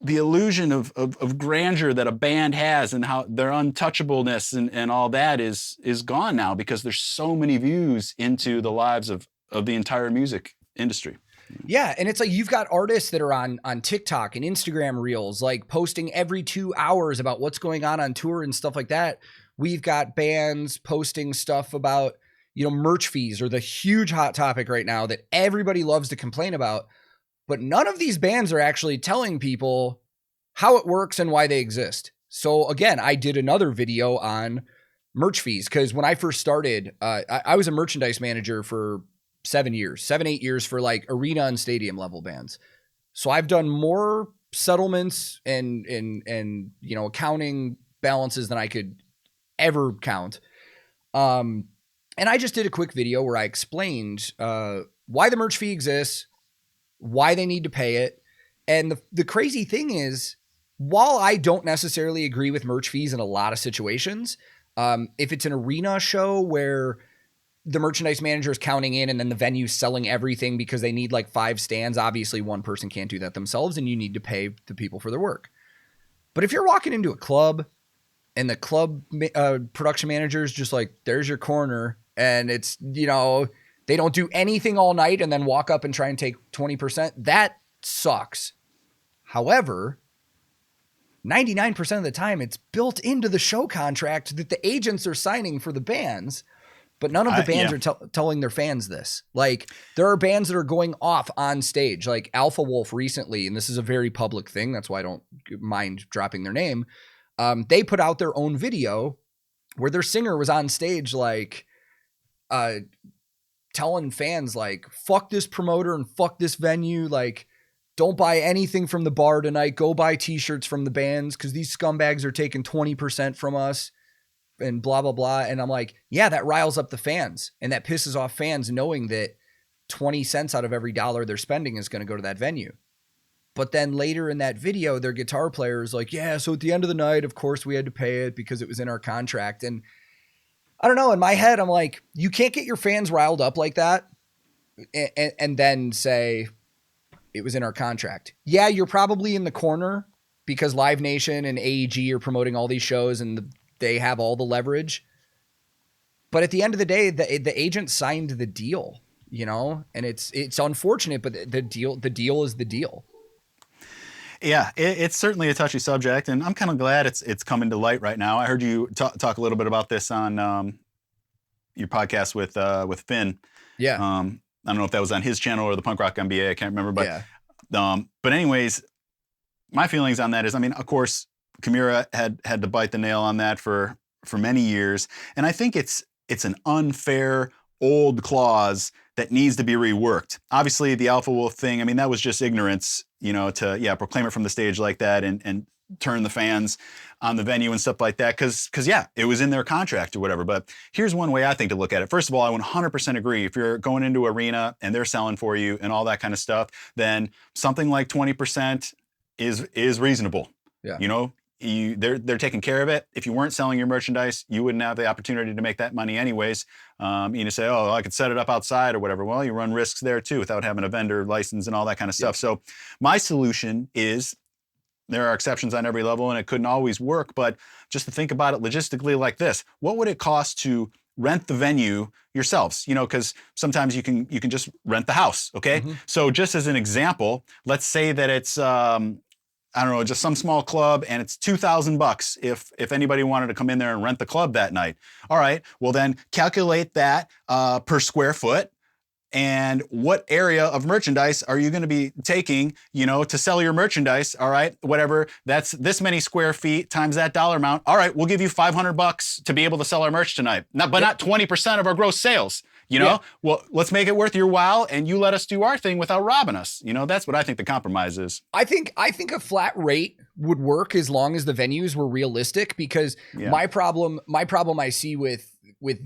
B: the illusion of grandeur that a band has and how their untouchableness and all that is gone now because there's so many views into the lives of the entire music industry.
A: Yeah. And it's like, you've got artists that are on TikTok and Instagram reels, like posting every 2 hours about what's going on tour and stuff like that. We've got bands posting stuff about, merch fees are the huge hot topic right now that everybody loves to complain about. But none of these bands are actually telling people how it works and why they exist. So again, I did another video on merch fees because when I first started, I was a merchandise manager for 7, 8 years for like arena and stadium level bands. So I've done more settlements and accounting balances than I could ever count. And I just did a quick video where I explained why the merch fee exists, why they need to pay it. And the crazy thing is, while I don't necessarily agree with merch fees in a lot of situations, if it's an arena show where the merchandise manager is counting in and then the venue's selling everything because they need like 5 stands, obviously one person can't do that themselves and you need to pay the people for their work. But if you're walking into a club and the club production manager is just like, there's your corner, and it's, you know, they don't do anything all night and then walk up and try and take 20%, that sucks. However, 99% of the time it's built into the show contract that the agents are signing for the bands, but none of the bands are telling their fans this. Like, there are bands that are going off on stage, like Alpha Wolf recently, and this is a very public thing, that's why I don't mind dropping their name. They put out their own video where their singer was on stage, like, telling fans, like, fuck this promoter and fuck this venue, like, don't buy anything from the bar tonight, go buy t-shirts from the bands because these scumbags are taking 20% from us and blah, blah, blah. And I'm like, yeah, that riles up the fans and that pisses off fans knowing that 20 cents out of every dollar they're spending is going to go to that venue. But then later in that video, their guitar player is like, yeah, so at the end of the night, of course we had to pay it because it was in our contract. And I don't know, in my head, I'm like, you can't get your fans riled up like that and then say it was in our contract. Yeah, you're probably in the corner because Live Nation and AEG are promoting all these shows and they have all the leverage. But at the end of the day, the agent signed the deal, you know, and it's unfortunate, but the deal is the deal.
B: Yeah, it's certainly a touchy subject, and I'm kind of glad it's coming to light right now. I heard you talk a little bit about this on your podcast with Finn.
A: Yeah.
B: I don't know if that was on his channel or the Punk Rock MBA. I can't remember, but
A: yeah.
B: But anyways, my feelings on that is, I mean, of course, Chimaira had to bite the nail on that for many years, and I think it's an unfair old clause that needs to be reworked. Obviously, the Alpha Wolf thing, I mean, that was just ignorance, you know, to proclaim it from the stage like that and turn the fans on the venue and stuff like that, because it was in their contract or whatever. But here's one way I think to look at it. First of all, I 100% agree. If you're going into arena and they're selling for you and all that kind of stuff, then something like 20% is reasonable.
A: Yeah.
B: You know, they're taking care of it. If you weren't selling your merchandise, you wouldn't have the opportunity to make that money anyways. You say, oh, I could set it up outside or whatever. Well, you run risks there too without having a vendor license and all that kind of stuff. Yeah. So my solution is, there are exceptions on every level and it couldn't always work, but just to think about it logistically like this, what would it cost to rent the venue yourselves? You know, because sometimes you can just rent the house, okay? Mm-hmm. So just as an example, let's say that it's, I don't know, just some small club and it's $2,000 if anybody wanted to come in there and rent the club that night. All right, well then calculate that per square foot. And what area of merchandise are you going to be taking, you know, to sell your merchandise? All right, whatever. That's this many square feet times that dollar amount. All right, we'll give you $500 to be able to sell our merch tonight. Not 20% of our gross sales. You know, well, let's make it worth your while, and you let us do our thing without robbing us. You know, that's what I think the compromise is.
A: I think a flat rate would work as long as the venues were realistic. Because my problem I see with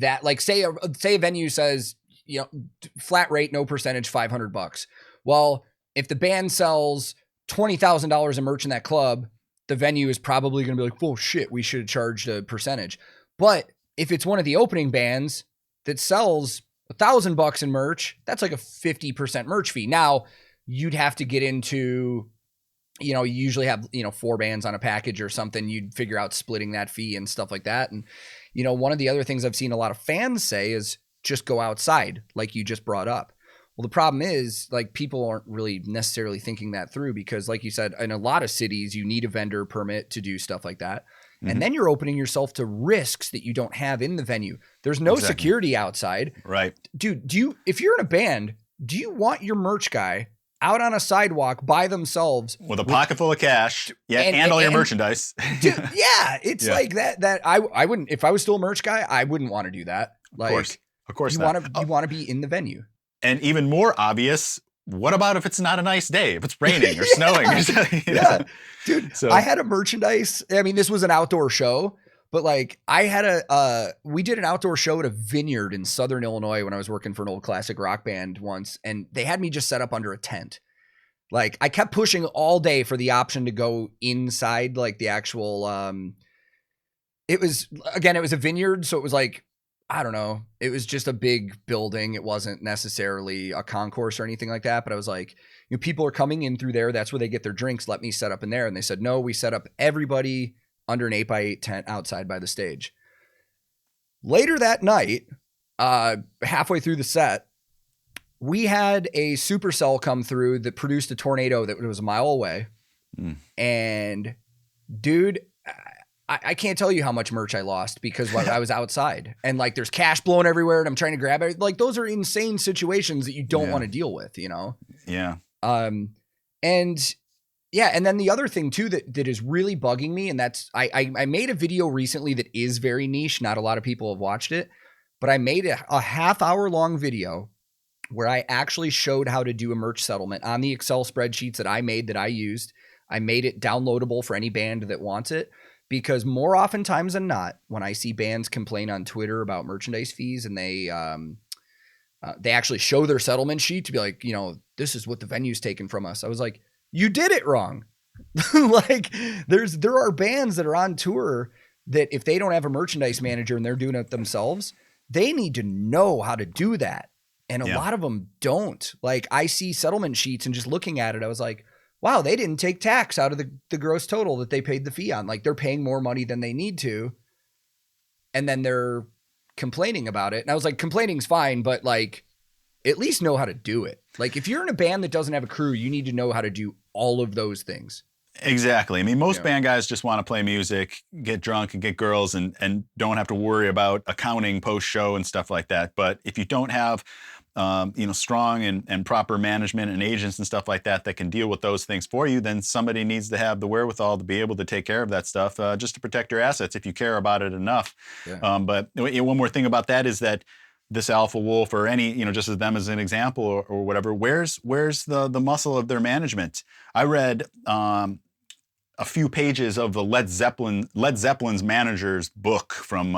A: that, like say a venue says, you know, flat rate, no percentage, $500. Well, if the band sells $20,000 of merch in that club, the venue is probably going to be like, "Oh shit, we should have charged a percentage." But if it's one of the opening bands that sells $1,000 in merch, that's like a 50% merch fee. Now, you'd have to get into, you know, you usually have, you know, 4 bands on a package or something. You'd figure out splitting that fee and stuff like that. And, you know, one of the other things I've seen a lot of fans say is just go outside, like you just brought up. Well, the problem is, like, people aren't really necessarily thinking that through because, like you said, in a lot of cities, you need a vendor permit to do stuff like that. Mm-hmm. And then you're opening yourself to risks that you don't have in the venue. There's no security outside.
B: Right.
A: Dude, if you're in a band, do you want your merch guy out on a sidewalk by themselves
B: with a pocket full of cash and all your merchandise?
A: Dude, it's like that I wouldn't, if I was still a merch guy, I wouldn't want to do that. Like,
B: of course
A: you want to be in the venue.
B: And even more obvious, what about if it's not a nice day? If it's raining or snowing?
A: Yeah. Dude, so I had a merchandise. I mean, this was an outdoor show, But like I had we did an outdoor show at a vineyard in Southern Illinois when I was working for an old classic rock band once. And they had me just set up under a tent. Like I kept pushing all day for the option to go inside, like the actual, it was a vineyard. So it was like, I don't know. It was just a big building. It wasn't necessarily a concourse or anything like that. But I was like, people are coming in through there. That's where they get their drinks. Let me set up in there. And they said, no, we set up everybody under an 8x8 tent outside by the stage. Later that night, halfway through the set, we had a supercell come through that produced a tornado that was a mile away. And dude, I can't tell you how much merch I lost because I was outside and like there's cash blowing everywhere and I'm trying to grab it. Like those are insane situations that you don't want to deal with,
B: Yeah.
A: And then the other thing too that is really bugging me, and that's I made a video recently that is very niche. Not a lot of people have watched it, but I made a half-hour long video where I actually showed how to do a merch settlement on the Excel spreadsheets that I made that I used. I made it downloadable for any band that wants it. Because more oftentimes than not, when I see bands complain on Twitter about merchandise fees and they actually show their settlement sheet to be like, this is what the venue's taken from us. I was like, you did it wrong. Like there are bands that are on tour that if they don't have a merchandise manager and they're doing it themselves, they need to know how to do that. And a lot of them don't. Like I see settlement sheets and just looking at it, I was like, wow, they didn't take tax out of the gross total that they paid the fee on. Like they're paying more money than they need to. And then they're complaining about it. And I was like, complaining's fine, but like, at least know how to do it. Like if you're in a band that doesn't have a crew, you need to know how to do all of those things.
B: Exactly. I mean, most band guys just want to play music, get drunk and get girls and don't have to worry about accounting post show and stuff like that. But if you don't have strong and proper management and agents and stuff like that can deal with those things for you, then somebody needs to have the wherewithal to be able to take care of that stuff just to protect your assets if you care about it enough. Yeah. But one more thing about that is that this Alpha Wolf or any, just as them as an example or whatever, where's the muscle of their management? I read a few pages of the Led Zeppelin's manager's book from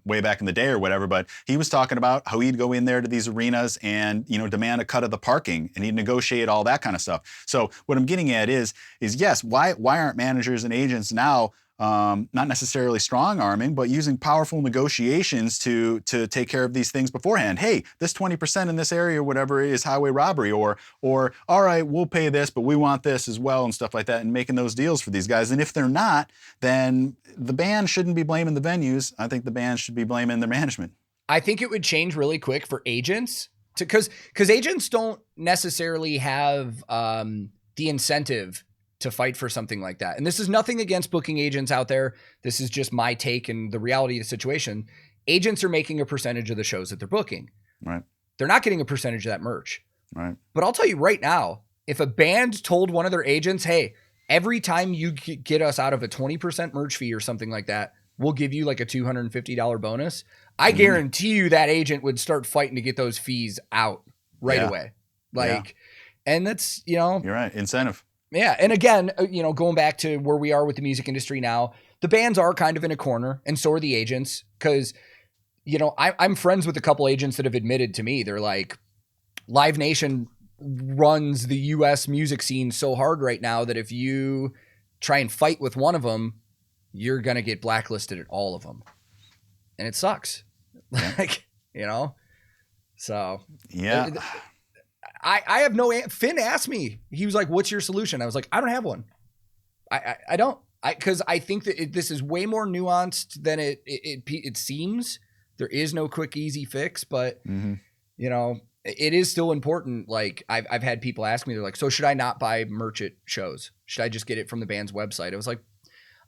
B: way back in the day or whatever, but he was talking about how he'd go in there to these arenas and, demand a cut of the parking and he'd negotiate all that kind of stuff. So what I'm getting at is yes, why aren't managers and agents now not necessarily strong arming, but using powerful negotiations to take care of these things beforehand? Hey, this 20% in this area or whatever is highway robbery, or all right, we'll pay this, but we want this as well and stuff like that, and making those deals for these guys. And if they're not, then the band shouldn't be blaming the venues. I think the band should be blaming their management.
A: I think it would change really quick for agents because agents don't necessarily have the incentive to fight for something like that. And this is nothing against booking agents out there. This is just my take and the reality of the situation. Agents are making a percentage of the shows that they're booking.
B: Right.
A: They're not getting a percentage of that merch.
B: Right.
A: But I'll tell you right now, if a band told one of their agents, hey, every time you get us out of a 20% merch fee or something like that, we'll give you like a $250 bonus. I guarantee you that agent would start fighting to get those fees out right away. And that's,
B: You're right. Incentive.
A: Yeah. And again, going back to where we are with the music industry now, the bands are kind of in a corner and so are the agents. Cause I'm friends with a couple agents that have admitted to me, they're like, Live Nation runs the US music scene so hard right now that if you try and fight with one of them, you're going to get blacklisted at all of them. And it sucks. So
B: yeah.
A: I have Finn asked me, he was like, what's your solution? I was like, I don't have one. I don't, cause I think that this is way more nuanced than it seems. There is no quick, easy fix, but it is still important. Like I've had people ask me, they're like, so should I not buy merch at shows? Should I just get it from the band's website? I was like,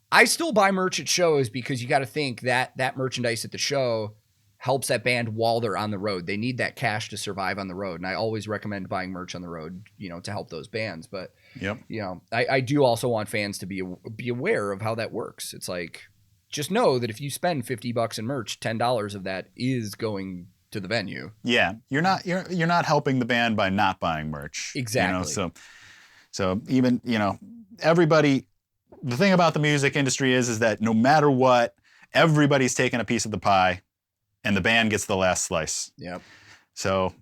A: I still buy merch at shows because you got to think that merchandise at the show helps that band while they're on the road. They need that cash to survive on the road. And I always recommend buying merch on the road, to help those bands. But, I do also want fans to be aware of how that works. It's like, just know that if you spend $50 in merch, $10 of that is going to the venue.
B: Yeah. You're not helping the band by not buying merch.
A: Exactly.
B: So even, everybody, the thing about the music industry is that no matter what, everybody's taking a piece of the pie, and the band gets the last slice.
A: Yep.
B: So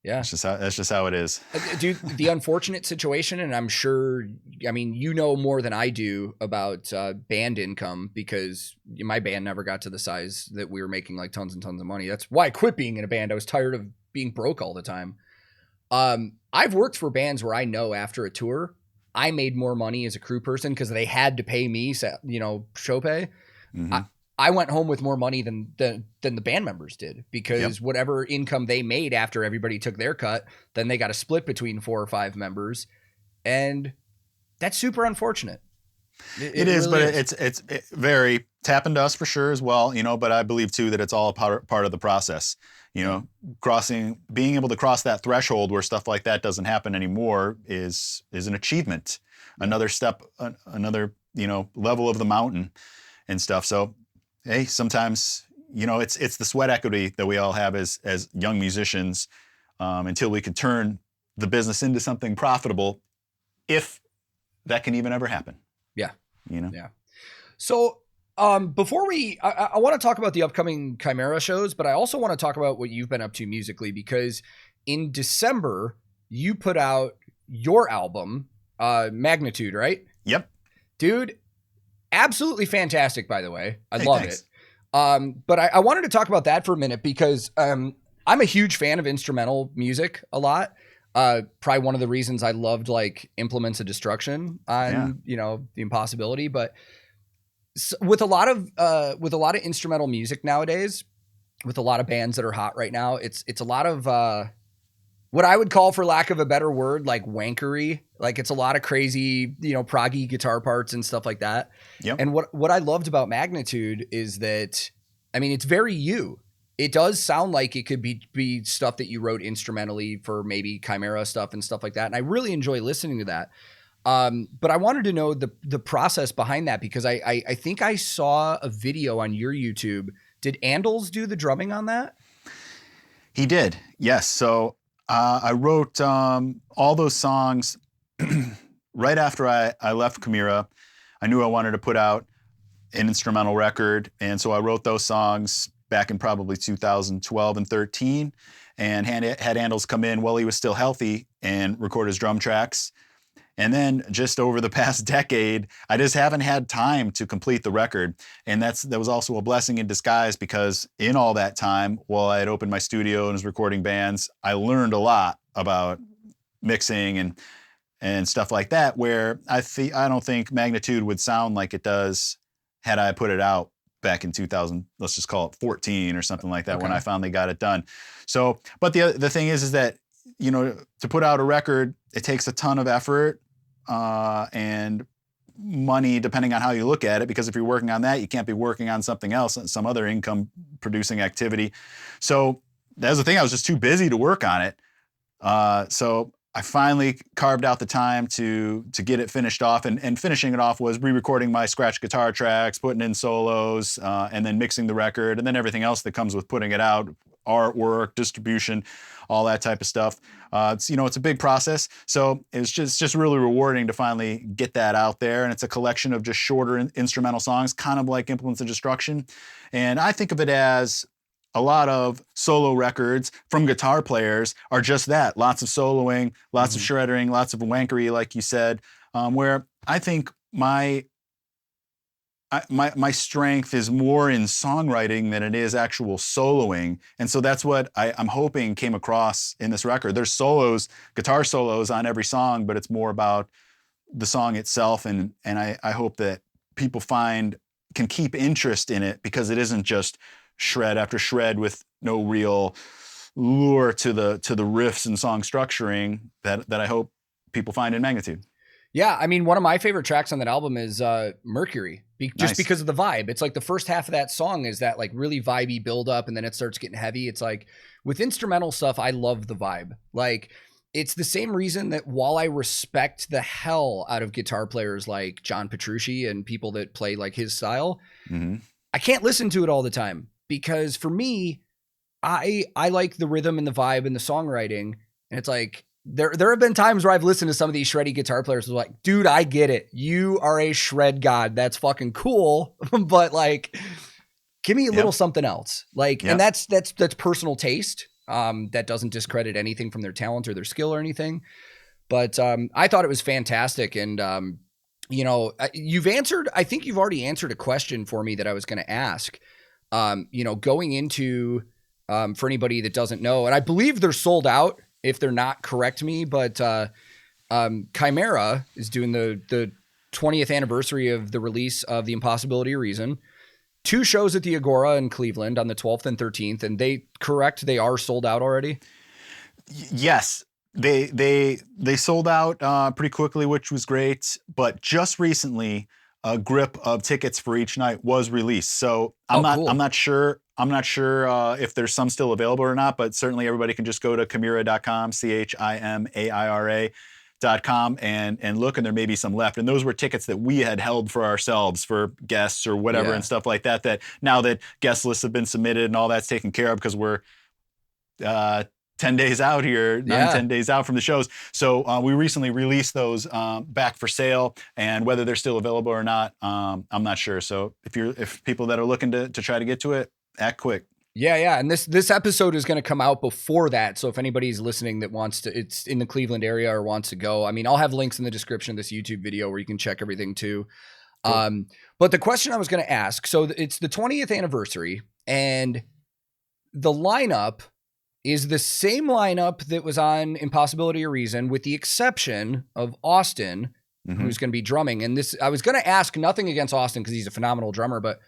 A: yeah,
B: that's just how it is.
A: Dude, the unfortunate situation, and I'm sure, I mean, you know more than I do about band income, because my band never got to the size that we were making like tons and tons of money. That's why I quit being in a band. I was tired of being broke all the time. I've worked for bands where I know after a tour, I made more money as a crew person because they had to pay me, you know, show pay.
B: Mm-hmm.
A: I went home with more money than the band members did, because whatever income they made after everybody took their cut, then they got a split between 4 or 5 members. And that's super unfortunate.
B: It is, really but it's very happened to us for sure as well, you know, but I believe too that it's all part of the process, you know, being able to cross that threshold where stuff like that doesn't happen anymore is an achievement, another step, another, you know, level of the mountain and stuff. So, hey, sometimes, you know, it's the sweat equity that we all have as young musicians, until we can turn the business into something profitable, if that can even ever happen.
A: Yeah.
B: You know?
A: Yeah. So before I want to talk about the upcoming Chimaira shows, but I also want to talk about what you've been up to musically, because in December you put out your album, Magnitude, right?
B: Yep.
A: Dude, absolutely fantastic, by the way. I love
B: thanks.
A: it. But I wanted to talk about that for a minute, because I'm a huge fan of instrumental music a lot. Probably one of the reasons I loved like Implements of Destruction on, you know, The Impossibility. But with a lot of instrumental music nowadays, with a lot of bands that are hot right now, it's a lot of what I would call, for lack of a better word, like wankery. Like, it's a lot of crazy, you know, proggy guitar parts and stuff like that.
B: Yep.
A: And what I loved about Magnitude is that, I mean, it's very you. It does sound like it could be stuff that you wrote instrumentally for maybe Chimaira stuff and stuff like that. And I really enjoy listening to that. But I wanted to know the process behind that, because I think I saw a video on your YouTube. Did ARNOLD'S do the drumming on that?
B: He did, yes. So I wrote all those songs right after I left Chimaira. I knew I wanted to put out an instrumental record, and so I wrote those songs back in probably 2012 and 13, and had ARNOLD'S come in while he was still healthy and record his drum tracks. And then just over the past decade, I just haven't had time to complete the record. And that was also a blessing in disguise, because in all that time, while I had opened my studio and was recording bands, I learned a lot about mixing and stuff like that, where I don't think Magnitude would sound like it does had I put it out back in 2000, let's just call it 14 or something like that, when I finally got it done. So, but the thing is that, you know, to put out a record, it takes a ton of effort and money, depending on how you look at it, because if you're working on that, you can't be working on something else, some other income producing activity. So that was the thing. I was just too busy to work on it. So I finally carved out the time to get it finished off, and finishing it off was re-recording my scratch guitar tracks, putting in solos, and then mixing the record, and then everything else that comes with putting it out, artwork, distribution, all that type of stuff. It's a big process. So it's just really rewarding to finally get that out there. And it's a collection of just shorter instrumental songs, kind of like Implements of Destruction. And I think of it as a lot of solo records from guitar players are just that. Lots of soloing, lots of shredding, lots of wankery, like you said, where I think my strength is more in songwriting than it is actual soloing. And so that's what I'm hoping came across in this record. There's solos, guitar solos on every song, but it's more about the song itself. And I hope that people can keep interest in it, because it isn't just shred after shred with no real lure to the riffs and song structuring that I hope people find in Magnitude.
A: Yeah, I mean, one of my favorite tracks on that album is Mercury, just because of the vibe. It's like the first half of that song is that like really vibey build up, and then it starts getting heavy. It's like with instrumental stuff, I love the vibe. Like, it's the same reason that while I respect the hell out of guitar players like John Petrucci and people that play like his style, I can't listen to it all the time, because for me, I like the rhythm and the vibe and the songwriting, and it's like, there have been times where I've listened to some of these shreddy guitar players who are like, dude, I get it. You are a shred god. That's fucking cool. But like, give me a little something else. Like, and that's personal taste. That doesn't discredit anything from their talent or their skill or anything. But I thought it was fantastic. And, I think you've already answered a question for me that I was going to ask, going into, for anybody that doesn't know, and I believe they're sold out. If they're not, correct me, but Chimaira is doing the 20th anniversary of the release of The Impossibility of Reason. 2 shows at the Agora in Cleveland on the 12th and 13th, and they are sold out already?
B: Yes. They sold out pretty quickly, which was great, but just recently a grip of tickets for each night was released. So I'm not sure if there's some still available or not, but certainly everybody can just go to Chimaira.com, Chimaira.com and look, and there may be some left. And those were tickets that we had held for ourselves for guests or whatever and stuff like that, that now that guest lists have been submitted and all that's taken care of, because we're 10 days out here, 10 days out from the shows. So we recently released those back for sale, and whether they're still available or not, I'm not sure. So if people that are looking to try to get to it, act quick.
A: Yeah. And this episode is going to come out before that. So if anybody's listening that wants to, it's in the Cleveland area or wants to go, I mean, I'll have links in the description of this YouTube video where you can check everything too. Cool. But the question I was going to ask, so it's the 20th anniversary, and the lineup is the same lineup that was on Impossibility of Reason, with the exception of Austin, who's going to be drumming. And I was going to ask, nothing against Austin because he's a phenomenal drummer, but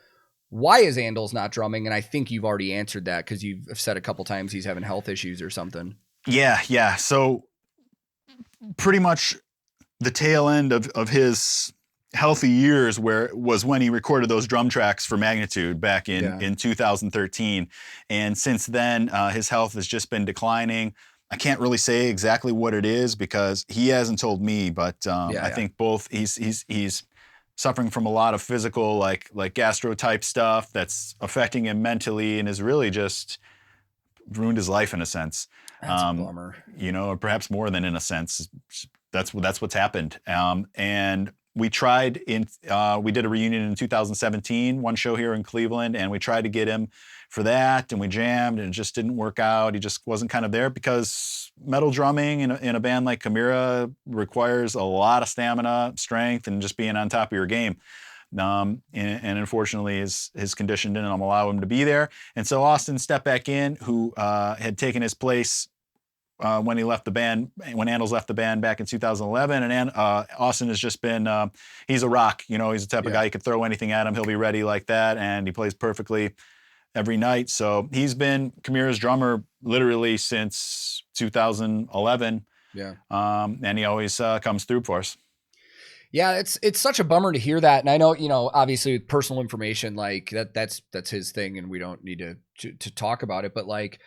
A: why is ARNOLD'S not drumming? And I think you've already answered that because you've said a couple times he's having health issues or something. Yeah.
B: So pretty much the tail end of his healthy years was when he recorded those drum tracks for Magnitude back in 2013. And since then, his health has just been declining. I can't really say exactly what it is because he hasn't told me, but I think both he's suffering from a lot of physical, like gastro type stuff that's affecting him mentally and has really just ruined his life in a sense.
A: That's a bummer.
B: Or perhaps more than in a sense. That's what's happened. And we tried we did a reunion in 2017, one show here in Cleveland, and we tried to get him for that, and we jammed, and it just didn't work out. He just wasn't kind of there because metal drumming in a band like Chimaira requires a lot of stamina, strength, and just being on top of your game. And unfortunately, his condition didn't allow him to be there. And so Austin stepped back in, who had taken his place when ARNOLD'S left the band back in 2011. And Austin has just been, he's a rock. He's the type of guy, you could throw anything at him, he'll be ready like that, and he plays perfectly every night. So he's been Chimaira's drummer literally since 2011. Yeah. And he always comes through for us.
A: Yeah, it's such a bummer to hear that. And I know, obviously with personal information, like that's his thing, and we don't need to talk about it. But like,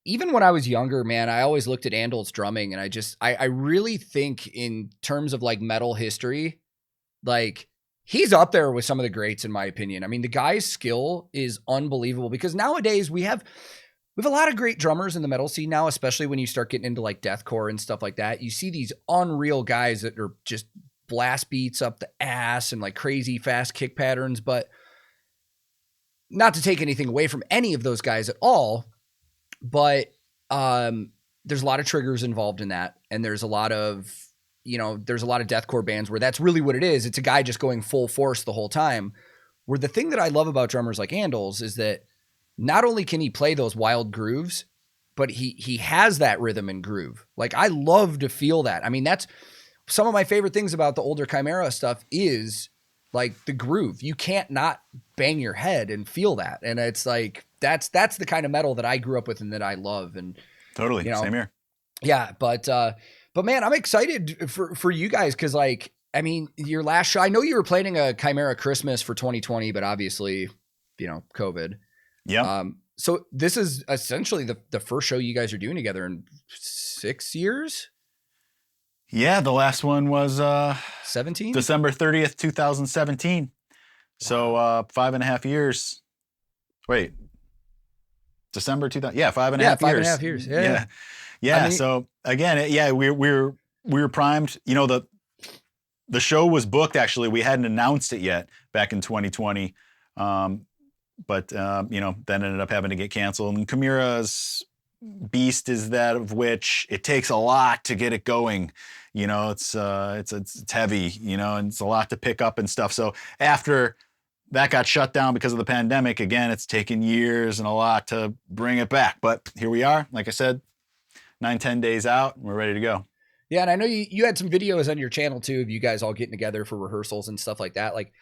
A: even when I was younger, man, I always looked at ARNOLD'S drumming, and I really think in terms of like metal history, like he's up there with some of the greats in my opinion. I mean, the guy's skill is unbelievable, because nowadays we have a lot of great drummers in the metal scene now, especially when you start getting into like deathcore and stuff like that. You see these unreal guys that are just blast beats up the ass and like crazy fast kick patterns, but not to take anything away from any of those guys at all. But there's a lot of triggers involved in that. And there's a lot of deathcore bands where that's really what it is. It's a guy just going full force the whole time. Where the thing that I love about drummers like ARNOLD'S is that not only can he play those wild grooves, but he has that rhythm and groove. Like, I love to feel that. I mean, that's some of my favorite things about the older Chimaira stuff is like the groove. You can't not bang your head and feel that. And it's like, that's the kind of metal that I grew up with and that I love. And
B: totally, same here.
A: Yeah. But man, I'm excited for you guys. Cause like, I mean, your last show, I know you were planning a Chimaira Christmas for 2020, but obviously, COVID.
B: Yeah.
A: So this is essentially the first show you guys are doing together in 6 years.
B: Yeah, the last one was
A: 17?
B: December 30th, 2017. Wow. So 5.5 years. Wait. December 2000. Yeah, 5.5 years.
A: 5.5 years. Yeah.
B: Yeah. I mean, so again, yeah, we were primed. You know, the show was booked. Actually, we hadn't announced it yet back in 2020, but you know, then ended up having to get canceled. And Chimaira's beast is that of which it takes a lot to get it going. You know, it's heavy. You know, and it's a lot to pick up and stuff. So after that got shut down because of the pandemic, again, it's taken years and a lot to bring it back. But here we are. Like I said, 9-10 days out, we're ready to go.
A: Yeah, and I know you had some videos on your channel too of you guys all getting together for rehearsals and stuff like that. Like,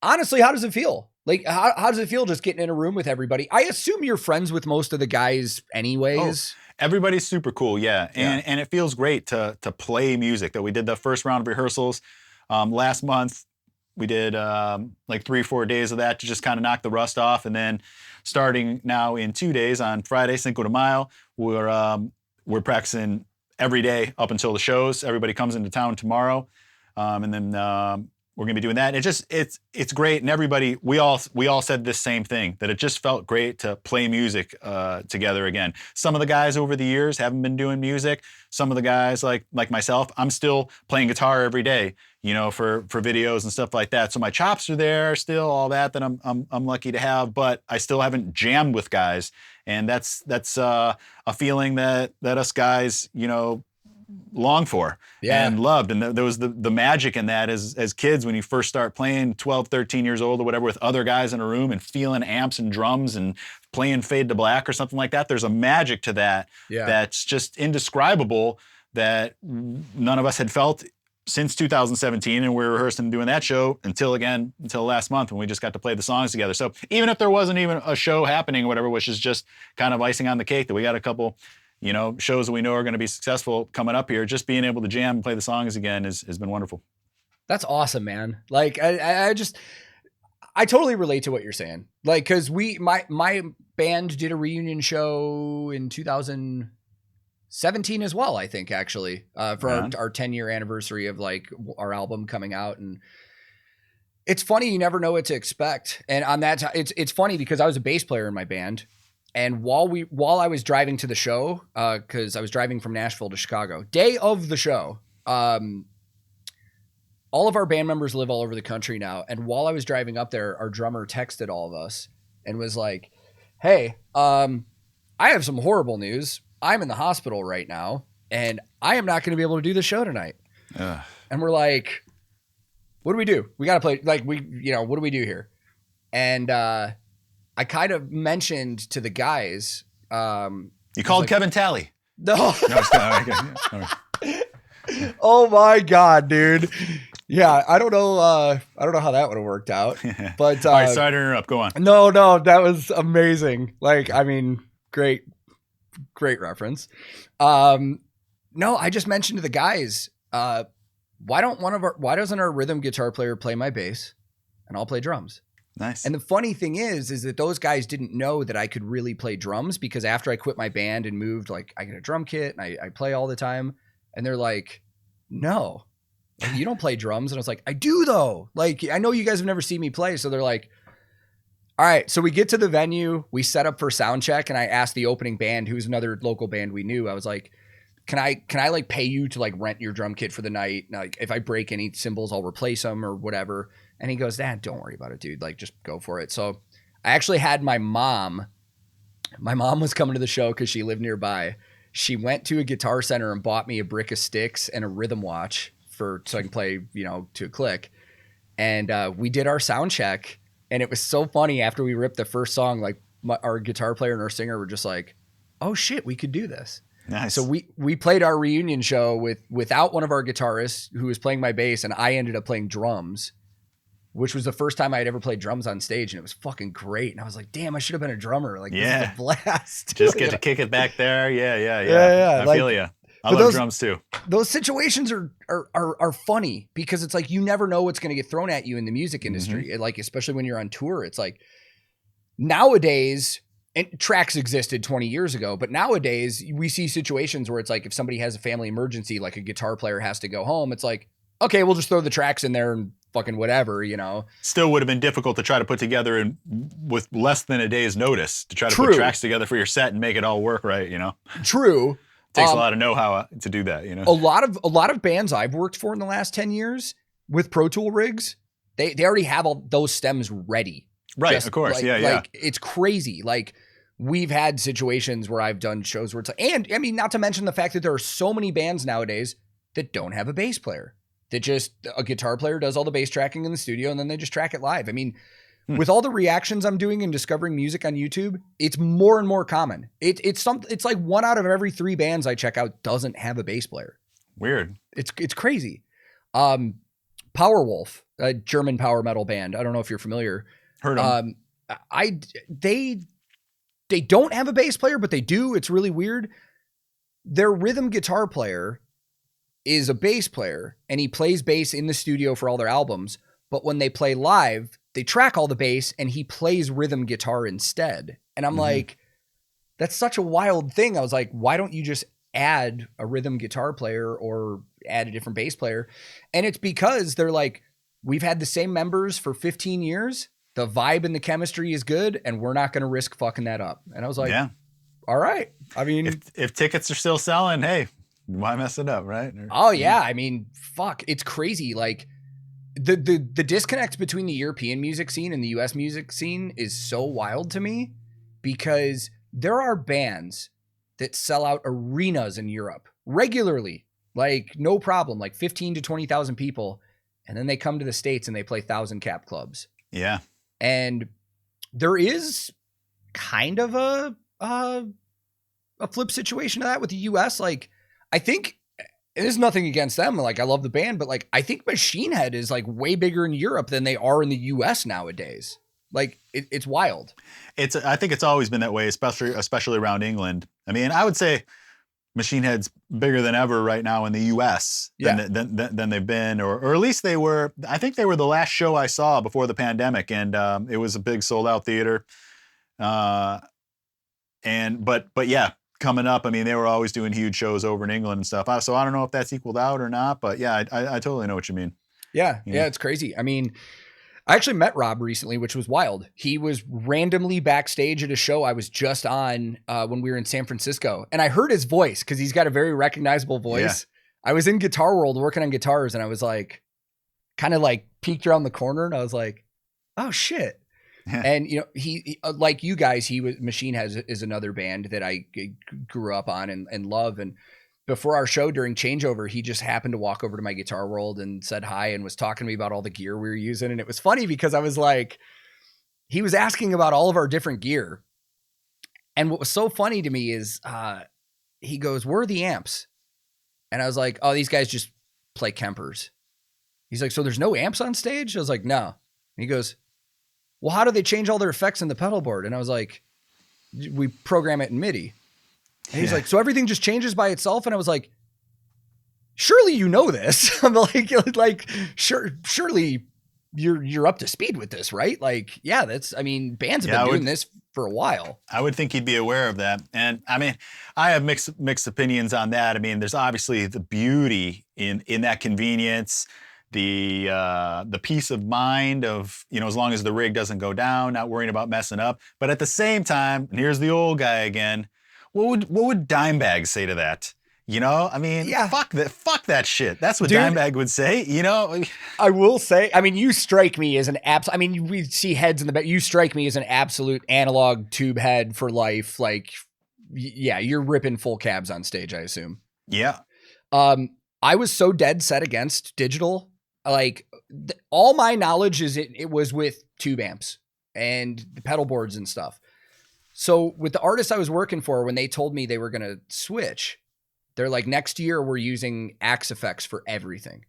A: honestly, how does it feel? Like, how does it feel just getting in a room with everybody? I assume you're friends with most of the guys anyways.
B: Oh, everybody's super cool, yeah. And it feels great to play music. That we did the first round of rehearsals last month. We did like 3-4 days of that to just kind of knock the rust off. And then starting now in 2 days on Friday, Cinco de Mayo, we're practicing every day up until the shows. Everybody comes into town tomorrow. And then we're gonna be doing that. It's great. And everybody, we all said this same thing, that it just felt great to play music together again. Some of the guys over the years haven't been doing music. Some of the guys like myself, I'm still playing guitar every day, you know, for videos and stuff like that. So my chops are there still, all that I'm lucky to have, but I still haven't jammed with guys. And that's a feeling that us guys, you know, long for and loved. And there was the magic in that as kids when you first start playing 12, 13 years old or whatever with other guys in a room and feeling amps and drums and playing Fade to Black or something like that. There's a magic to that that's just indescribable that none of us had felt since 2017, and we were rehearsing and doing that show until last month when we just got to play the songs together. So even if there wasn't even a show happening or whatever, which is just kind of icing on the cake, that we got a couple, you know, shows that we know are going to be successful coming up here, just being able to jam and play the songs again has been wonderful.
A: That's awesome, man. Like I totally relate to what you're saying. Like, cause my band did a reunion show in 2017 as well, I think, actually, for our 10-year anniversary of like our album coming out. And it's funny, you never know what to expect. And on that, it's funny because I was a bass player in my band. And while I was driving to the show, cause I was driving from Nashville to Chicago, day of the show, all of our band members live all over the country now. And while I was driving up there, our drummer texted all of us and was like, hey, I have some horrible news. I'm in the hospital right now and I am not going to be able to do the show tonight. And we're like, what do we do? We got to play, like, what do we do here? And I kind of mentioned to the guys.
B: You called Kevin Talley.
A: No. Oh my God, dude. Yeah, I don't know how that would have worked out. But
B: all right, sorry to interrupt. Go on.
A: No, that was amazing. Like, I mean, great reference. No, I just mentioned to the guys, why doesn't our rhythm guitar player play my bass and I'll play drums?
B: Nice.
A: And the funny thing is that those guys didn't know that I could really play drums, because after I quit my band and moved, like, I get a drum kit and I play all the time. And they're like, no, you don't play drums. And I was like, I do though. Like, I know you guys have never seen me play. So they're like, all right. So we get to the venue, we set up for sound check. And I asked the opening band, who's another local band we knew, I was like, can I like pay you to like rent your drum kit for the night? Like, if I break any cymbals, I'll replace them or whatever. And he goes, don't worry about it, dude. Like, just go for it. So I actually had my mom was coming to the show because she lived nearby. She went to a Guitar Center and bought me a brick of sticks and a rhythm watch so I can play, you know, to a click. And we did our sound check. And it was so funny after we ripped the first song, like our guitar player and our singer were just like, oh shit, we could do this.
B: Nice.
A: So we played our reunion show without one of our guitarists who was playing my bass, and I ended up playing drums, which was the first time I had ever played drums on stage, and it was fucking great. And I was like, damn, I should have been a drummer. Like, this is a blast.
B: Just get to kick it back there. Yeah. I feel you. I love drums too.
A: Those situations are funny because it's like, you never know what's going to get thrown at you in the music industry. Mm-hmm. Like, especially when you're on tour, it's like nowadays, and tracks existed 20 years ago, but nowadays we see situations where it's like, if somebody has a family emergency, like a guitar player has to go home, it's like, okay, we'll just throw the tracks in there and fucking whatever, you know.
B: Still would have been difficult to try to put together with less than a day's notice to try to put tracks together for your set and make it all work right, you know.
A: True.
B: Takes a lot of know-how to do that, you know.
A: A lot of bands I've worked for in the last 10 years with Pro Tool rigs, they already have all those stems ready.
B: Right,
A: Just
B: of course.
A: like,
B: Yeah.
A: Like it's crazy. Like we've had situations where I've done shows where it's like, and I mean, not to mention the fact that there are so many bands nowadays that don't have a bass player. That just a guitar player does all the bass tracking in the studio and then they just track it live. I mean, with all the reactions I'm doing and discovering music on YouTube, it's more and more common. It's like 1 out of every 3 bands I check out doesn't have a bass player.
B: Weird.
A: It's crazy. Powerwolf, a German power metal band. I don't know if you're familiar.
B: Heard them.
A: They don't have a bass player, but they do. It's really weird. Their rhythm guitar player is a bass player, and he plays bass in the studio for all their albums. But when they play live, they track all the bass and he plays rhythm guitar instead. And I'm like, that's such a wild thing. I was like, why don't you just add a rhythm guitar player or add a different bass player? And it's because they're like, we've had the same members for 15 years. The vibe and the chemistry is good, and we're not going to risk fucking that up. And I was like, all right. I mean,
B: if tickets are still selling, hey, why mess it up, right?
A: Oh yeah. I mean, fuck, it's crazy. Like the disconnect between the European music scene and the US music scene is so wild to me, because there are bands that sell out arenas in Europe regularly, like no problem, like 15 to 20,000 people. And then they come to the States and they play 1,000 cap clubs.
B: Yeah.
A: And there is kind of a flip situation to that with the US. Like, I think, and there's nothing against them. Like, I love the band, but like, I think Machine Head is like way bigger in Europe than they are in the US nowadays. Like, it's wild.
B: I think it's always been that way, especially around England. I mean, I would say Machine Head's bigger than ever right now in the U.S. than they've been, or at least they were. I think they were the last show I saw before the pandemic, and it was a big sold out theater. But yeah, coming up, I mean, they were always doing huge shows over in England and stuff. So I don't know if that's equaled out or not, but yeah, I totally know what you mean.
A: Yeah, it's crazy. I mean, I actually met Rob recently, which was wild. He was randomly backstage at a show I was just on when we were in San Francisco. And I heard his voice because he's got a very recognizable voice. Yeah. I was in Guitar World working on guitars, and I was like, kind of like peeked around the corner, and I was like, oh shit. And you know, he like you guys, Machine Head is another band that I grew up on and love. And before our show during changeover, he just happened to walk over to my Guitar World and said hi and was talking to me about all the gear we were using. And it was funny because I was like, he was asking about all of our different gear. And what was so funny to me is he goes, where are the amps? And I was like, oh, these guys just play Kempers. He's like, so there's no amps on stage? I was like, no. And he goes, well, how do they change all their effects in the pedal board? And I was like, we program it in MIDI. And he's like, so everything just changes by itself? And I was like, surely you know this. I'm like, surely you're up to speed with this, right? Like, yeah, bands have been doing this for a while.
B: I would think he'd be aware of that. And I mean, I have mixed opinions on that. I mean, there's obviously the beauty in that convenience, the peace of mind of, you know, as long as the rig doesn't go down, not worrying about messing up. But at the same time, and here's the old guy again, what would Dimebag say to that? You know, I mean, fuck that shit. That's what Dimebag would say, you know?
A: I will say, I mean, you strike me as we see heads in the back. You strike me as an absolute analog tube head for life. Like, yeah, you're ripping full cabs on stage, I assume.
B: Yeah.
A: I was so dead set against digital. Like, all my knowledge is it was with tube amps and the pedal boards and stuff. So with the artists I was working for, when they told me they were going to switch, they're like, next year we're using Axe effects for everything.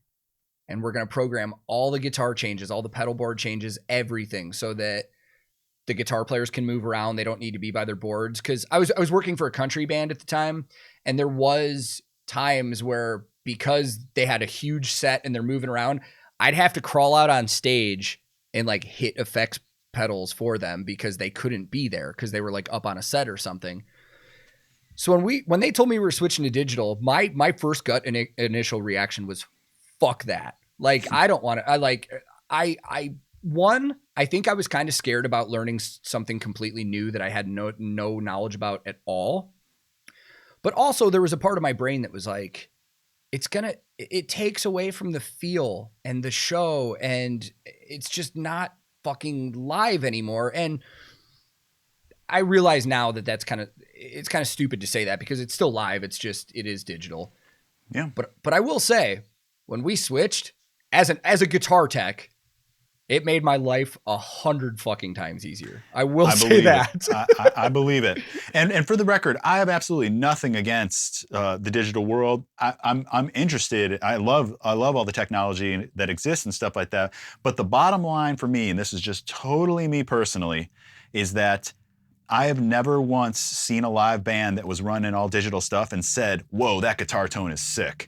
A: And we're going to program all the guitar changes, all the pedal board changes, everything, so that the guitar players can move around. They don't need to be by their boards. Cause I was working for a country band at the time. And there was times where, because they had a huge set and they're moving around, I'd have to crawl out on stage and like hit effects pedals for them because they couldn't be there because they were like up on a set or something. So when they told me we were switching to digital, my first gut initial reaction was, fuck that. Like, I don't want to, I think I was kind of scared about learning something completely new that I had no knowledge about at all. But also there was a part of my brain that was like, it takes away from the feel and the show, and it's just not fucking live anymore. And I realize now that it's kind of stupid to say that because it's still live. It is digital.
B: Yeah.
A: But I will say, when we switched as a guitar tech, it made my life 100 fucking times easier. I will say that.
B: I believe it. And for the record, I have absolutely nothing against the digital world. I'm interested. I love all the technology that exists and stuff like that. But the bottom line for me, and this is just totally me personally, is that I have never once seen a live band that was running all digital stuff and said, "Whoa, that guitar tone is sick."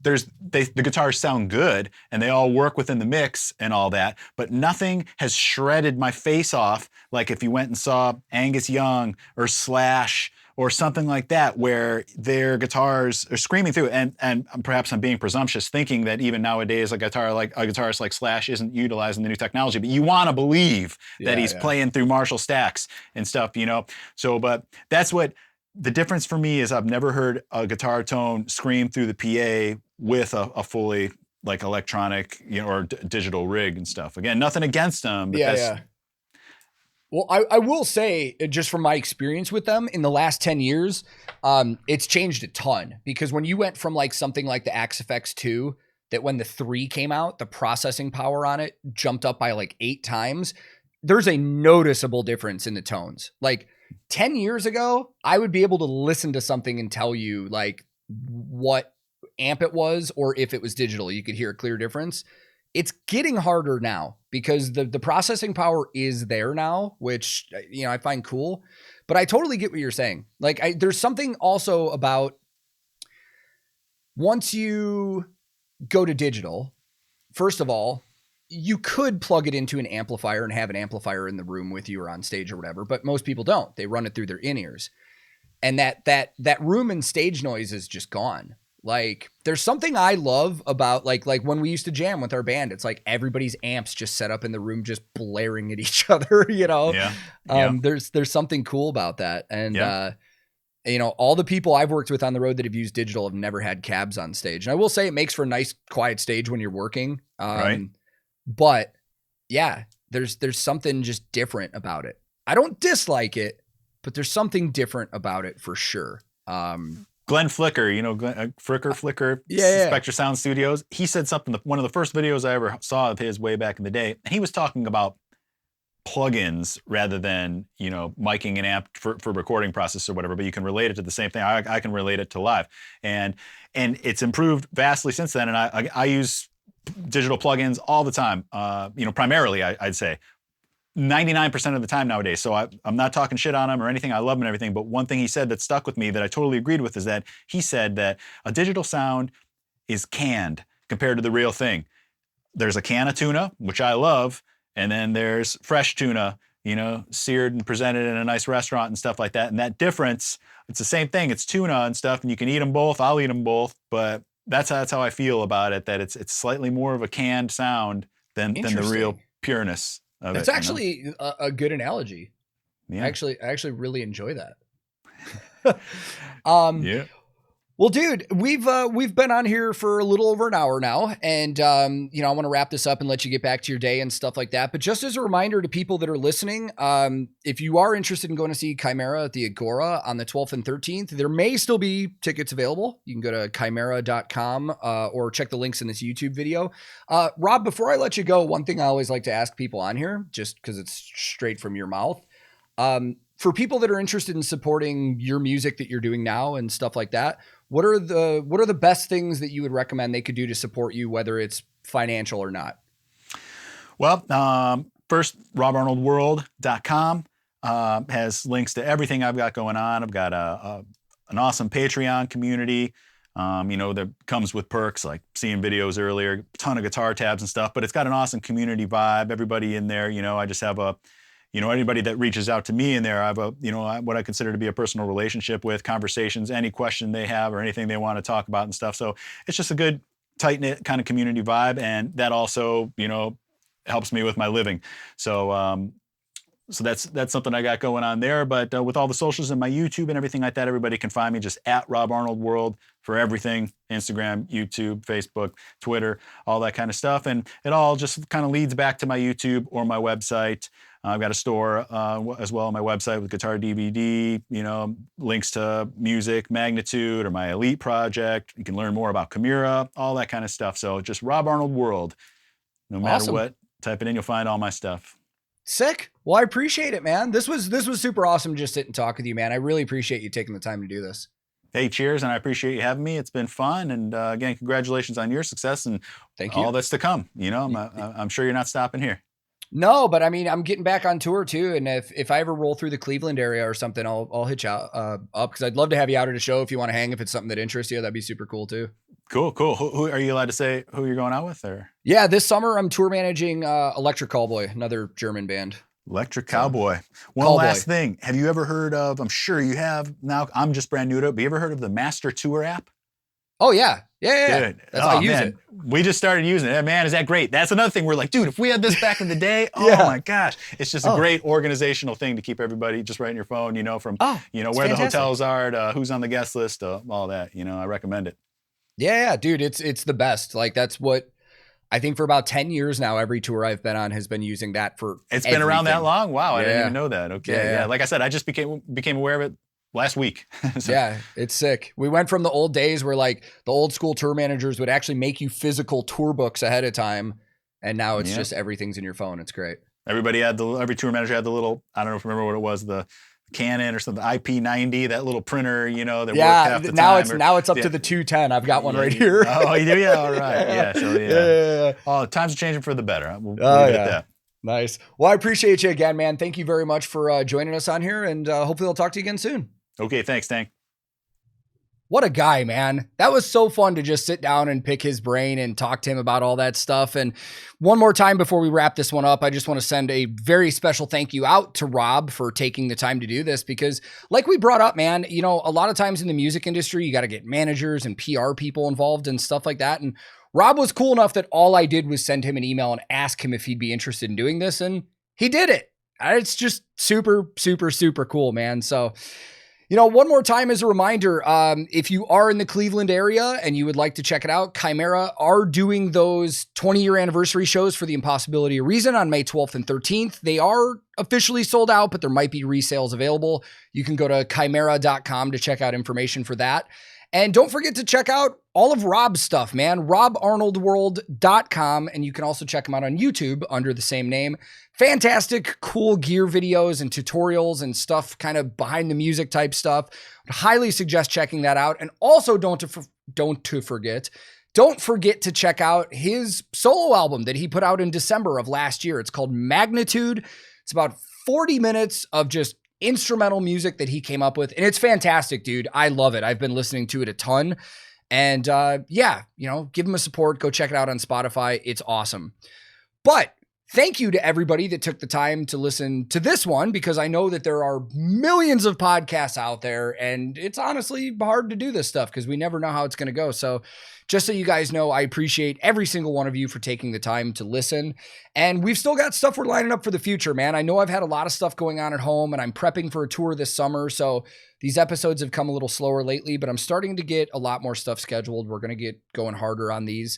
B: The guitars sound good and they all work within the mix and all that, but nothing has shredded my face off like if you went and saw Angus Young or Slash or something like that, where their guitars are screaming through it. And perhaps I'm being presumptuous thinking that even nowadays a guitarist like Slash isn't utilizing the new technology, but you want to believe that he's playing through Marshall stacks and stuff, you know? So, but that's what the difference for me is. I've never heard a guitar tone scream through the PA with a fully like electronic, you know, or digital rig and stuff. Again, nothing against them, but that's.
A: Well, I will say, just from my experience with them in the last 10 years, it's changed a ton, because when you went from like something like the Axe FX2, that when the 3 came out, the processing power on it jumped up by like 8 times. There's a noticeable difference in the tones. Like 10 years ago, I would be able to listen to something and tell you like what amp it was, or if it was digital, you could hear a clear difference. It's getting harder now because the processing power is there now, which, you know, I find cool. But I totally get what you're saying. Like, there's something also about once you go to digital, first of all, you could plug it into an amplifier and have an amplifier in the room with you or on stage or whatever, but most people don't. They run it through their in-ears. And that room and stage noise is just gone. Like, there's something I love about like when we used to jam with our band, it's like everybody's amps just set up in the room, just blaring at each other, you know? There's something cool about that. And, you know, all the people I've worked with on the road that have used digital have never had cabs on stage. And I will say it makes for a nice quiet stage when you're working.
B: Right.
A: But yeah, there's something just different about it. I don't dislike it, but there's something different about it for sure.
B: Glenn Flicker, you know, Flicker, Spectre Sound Studios. He said something, one of the first videos I ever saw of his way back in the day, and he was talking about plugins rather than, you know, miking an amp for recording process or whatever, but you can relate it to the same thing. I can relate it to live. And it's improved vastly since then. And I use digital plugins all the time, you know, primarily, I'd say. 99% of the time nowadays. So I'm not talking shit on him or anything. I love him and everything. But one thing he said that stuck with me that I totally agreed with is that he said that a digital sound is canned compared to the real thing. There's a can of tuna, which I love, and then there's fresh tuna, you know, seared and presented in a nice restaurant and stuff like that. And that difference, it's the same thing. It's tuna and stuff, and you can eat them both. I'll eat them both. But that's how I feel about it, that it's slightly more of a canned sound than the real pureness.
A: That's actually a good analogy.
B: Yeah.
A: I actually really enjoy that. Yeah. Well, dude, we've been on here for a little over an hour now, and you know, I want to wrap this up and let you get back to your day and stuff like that. But just as a reminder to people that are listening, if you are interested in going to see Chimaira at the Agora on the 12th and 13th, there may still be tickets available. You can go to chimaira.com or check the links in this YouTube video. Rob, before I let you go, one thing I always like to ask people on here, just because it's straight from your mouth. For people that are interested in supporting your music that you're doing now and stuff like that, what are the best things that you would recommend they could do to support you, whether it's financial or not?
B: Well, first, robarnoldworld.com has links to everything I've got going on. I've got an awesome Patreon community, you know, that comes with perks like seeing videos earlier, a ton of guitar tabs and stuff, but it's got an awesome community vibe. Everybody in there, you know, I just have you know, anybody that reaches out to me in there, I have you know, what I consider to be a personal relationship with, conversations, any question they have or anything they want to talk about and stuff. So it's just a good, tight-knit kind of community vibe. And that also, you know, helps me with my living. So So that's something I got going on there. But with all the socials and my YouTube and everything like that, everybody can find me just at Rob Arnold World for everything: Instagram, YouTube, Facebook, Twitter, all that kind of stuff. And it all just kind of leads back to my YouTube or my website. I've got a store as well on my website with guitar DVD, links to music, Magnitude, or my Elite project. You can learn more about Chimaira, all that kind of stuff. So just Rob Arnold World. No matter
A: Awesome.
B: what, type it in, you'll find all my stuff.
A: Sick. Well, I appreciate it, man. This was super awesome to just sit and talk with you, man. I really appreciate you taking the time to do this.
B: Hey, cheers, and I appreciate you having me. It's been fun, and again, congratulations on your success and
A: Thank you.
B: all that's to come. I'm sure you're not stopping here.
A: No, but I mean, I'm getting back on tour too, and if I ever roll through the Cleveland area or something, I'll hit you up because I'd love to have you out at a show if you want to hang. If it's something that interests you, that'd be super cool too.
B: Cool. Who are you allowed to say who you're going out with, or?
A: Yeah, this summer I'm tour managing Electric Callboy, another German band.
B: Electric Cowboy. One last thing. Have you ever heard of, I'm sure you have now, I'm just brand new to it, but you ever heard of the Master Tour app?
A: Oh, yeah. Yeah.
B: Dude,
A: that's how I use it.
B: We just started using it. Man, is that great? That's another thing. We're like, dude, if we had this back in the day, my gosh. It's just a great organizational thing to keep everybody just right in your phone, from where fantastic. The hotels are to who's on the guest list, all that. I recommend it.
A: Yeah, dude, it's the best. Like, that's what I think for about 10 years now, every tour I've been on has been using that for
B: It's been around that long? Wow, I didn't even know that. Okay,
A: yeah.
B: Like I said, I just became aware of it last week.
A: So. Yeah, it's sick. We went from the old days where like the old school tour managers would actually make you physical tour books ahead of time. And now it's just everything's in your phone. It's great.
B: Every tour manager had the little, I don't know if you remember what it was, the Canon or something, IP90, that little printer, that worked half the time.
A: Now it's up to the 210. I've got one right here.
B: Oh, you do? Yeah, all right. Yeah, so yeah. Oh, times are changing for the better. We'll leave it at that.
A: Nice. Well, I appreciate you again, man. Thank you very much for joining us on here, and hopefully I'll talk to you again soon.
B: Okay, thanks, Tank.
A: What a guy, man. That was so fun to just sit down and pick his brain and talk to him about all that stuff. And one more time before we wrap this one up, I just want to send a very special thank you out to Rob for taking the time to do this because like we brought up, man, a lot of times in the music industry, you got to get managers and PR people involved and stuff like that. And Rob was cool enough that all I did was send him an email and ask him if he'd be interested in doing this. And he did it. It's just super, super, super cool, man. So one more time as a reminder, if you are in the Cleveland area and you would like to check it out, Chimaira are doing those 20-year anniversary shows for The Impossibility of Reason on May 12th and 13th. They are officially sold out, but there might be resales available. You can go to chimaira.com to check out information for that. And don't forget to check out all of Rob's stuff, man. RobArnoldWorld.com. And you can also check him out on YouTube under the same name. Fantastic, cool gear videos and tutorials and stuff, kind of behind the music type stuff. I'd highly suggest checking that out. And also don't forget to check out his solo album that he put out in December of last year. It's called Magnitude. It's about 40 minutes of just instrumental music that he came up with. And it's fantastic, dude. I love it. I've been listening to it a ton. And give him a support. Go check it out on Spotify. It's awesome. But thank you to everybody that took the time to listen to this one, because I know that there are millions of podcasts out there and it's honestly hard to do this stuff because we never know how it's going to go. So just so you guys know, I appreciate every single one of you for taking the time to listen. And we've still got stuff we're lining up for the future, man. I know I've had a lot of stuff going on at home and I'm prepping for a tour this summer. So these episodes have come a little slower lately, but I'm starting to get a lot more stuff scheduled. We're going to get going harder on these.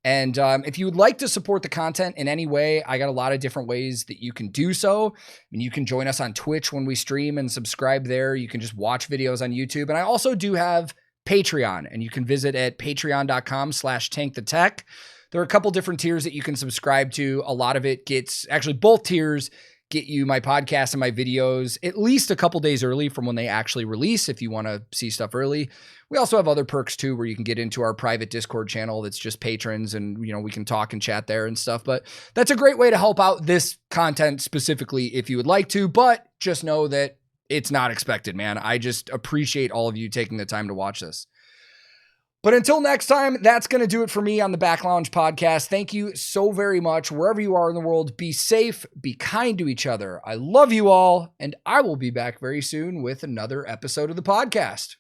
A: And if you would like to support the content in any way, I got a lot of different ways that you can do so. I mean, you can join us on Twitch when we stream and subscribe there. You can just watch videos on YouTube. And I also do have Patreon, and you can visit at patreon.com/TankTheTech. There are a couple different tiers that you can subscribe to. A lot of it both tiers get you my podcast and my videos at least a couple days early from when they actually release if you want to see stuff early. We also have other perks too, where you can get into our private Discord channel that's just patrons and, we can talk and chat there and stuff. But that's a great way to help out this content specifically if you would like to, but just know that it's not expected, man. I just appreciate all of you taking the time to watch this. But until next time, that's going to do it for me on the Back Lounge podcast. Thank you so very much. Wherever you are in the world, be safe, be kind to each other. I love you all, and I will be back very soon with another episode of the podcast.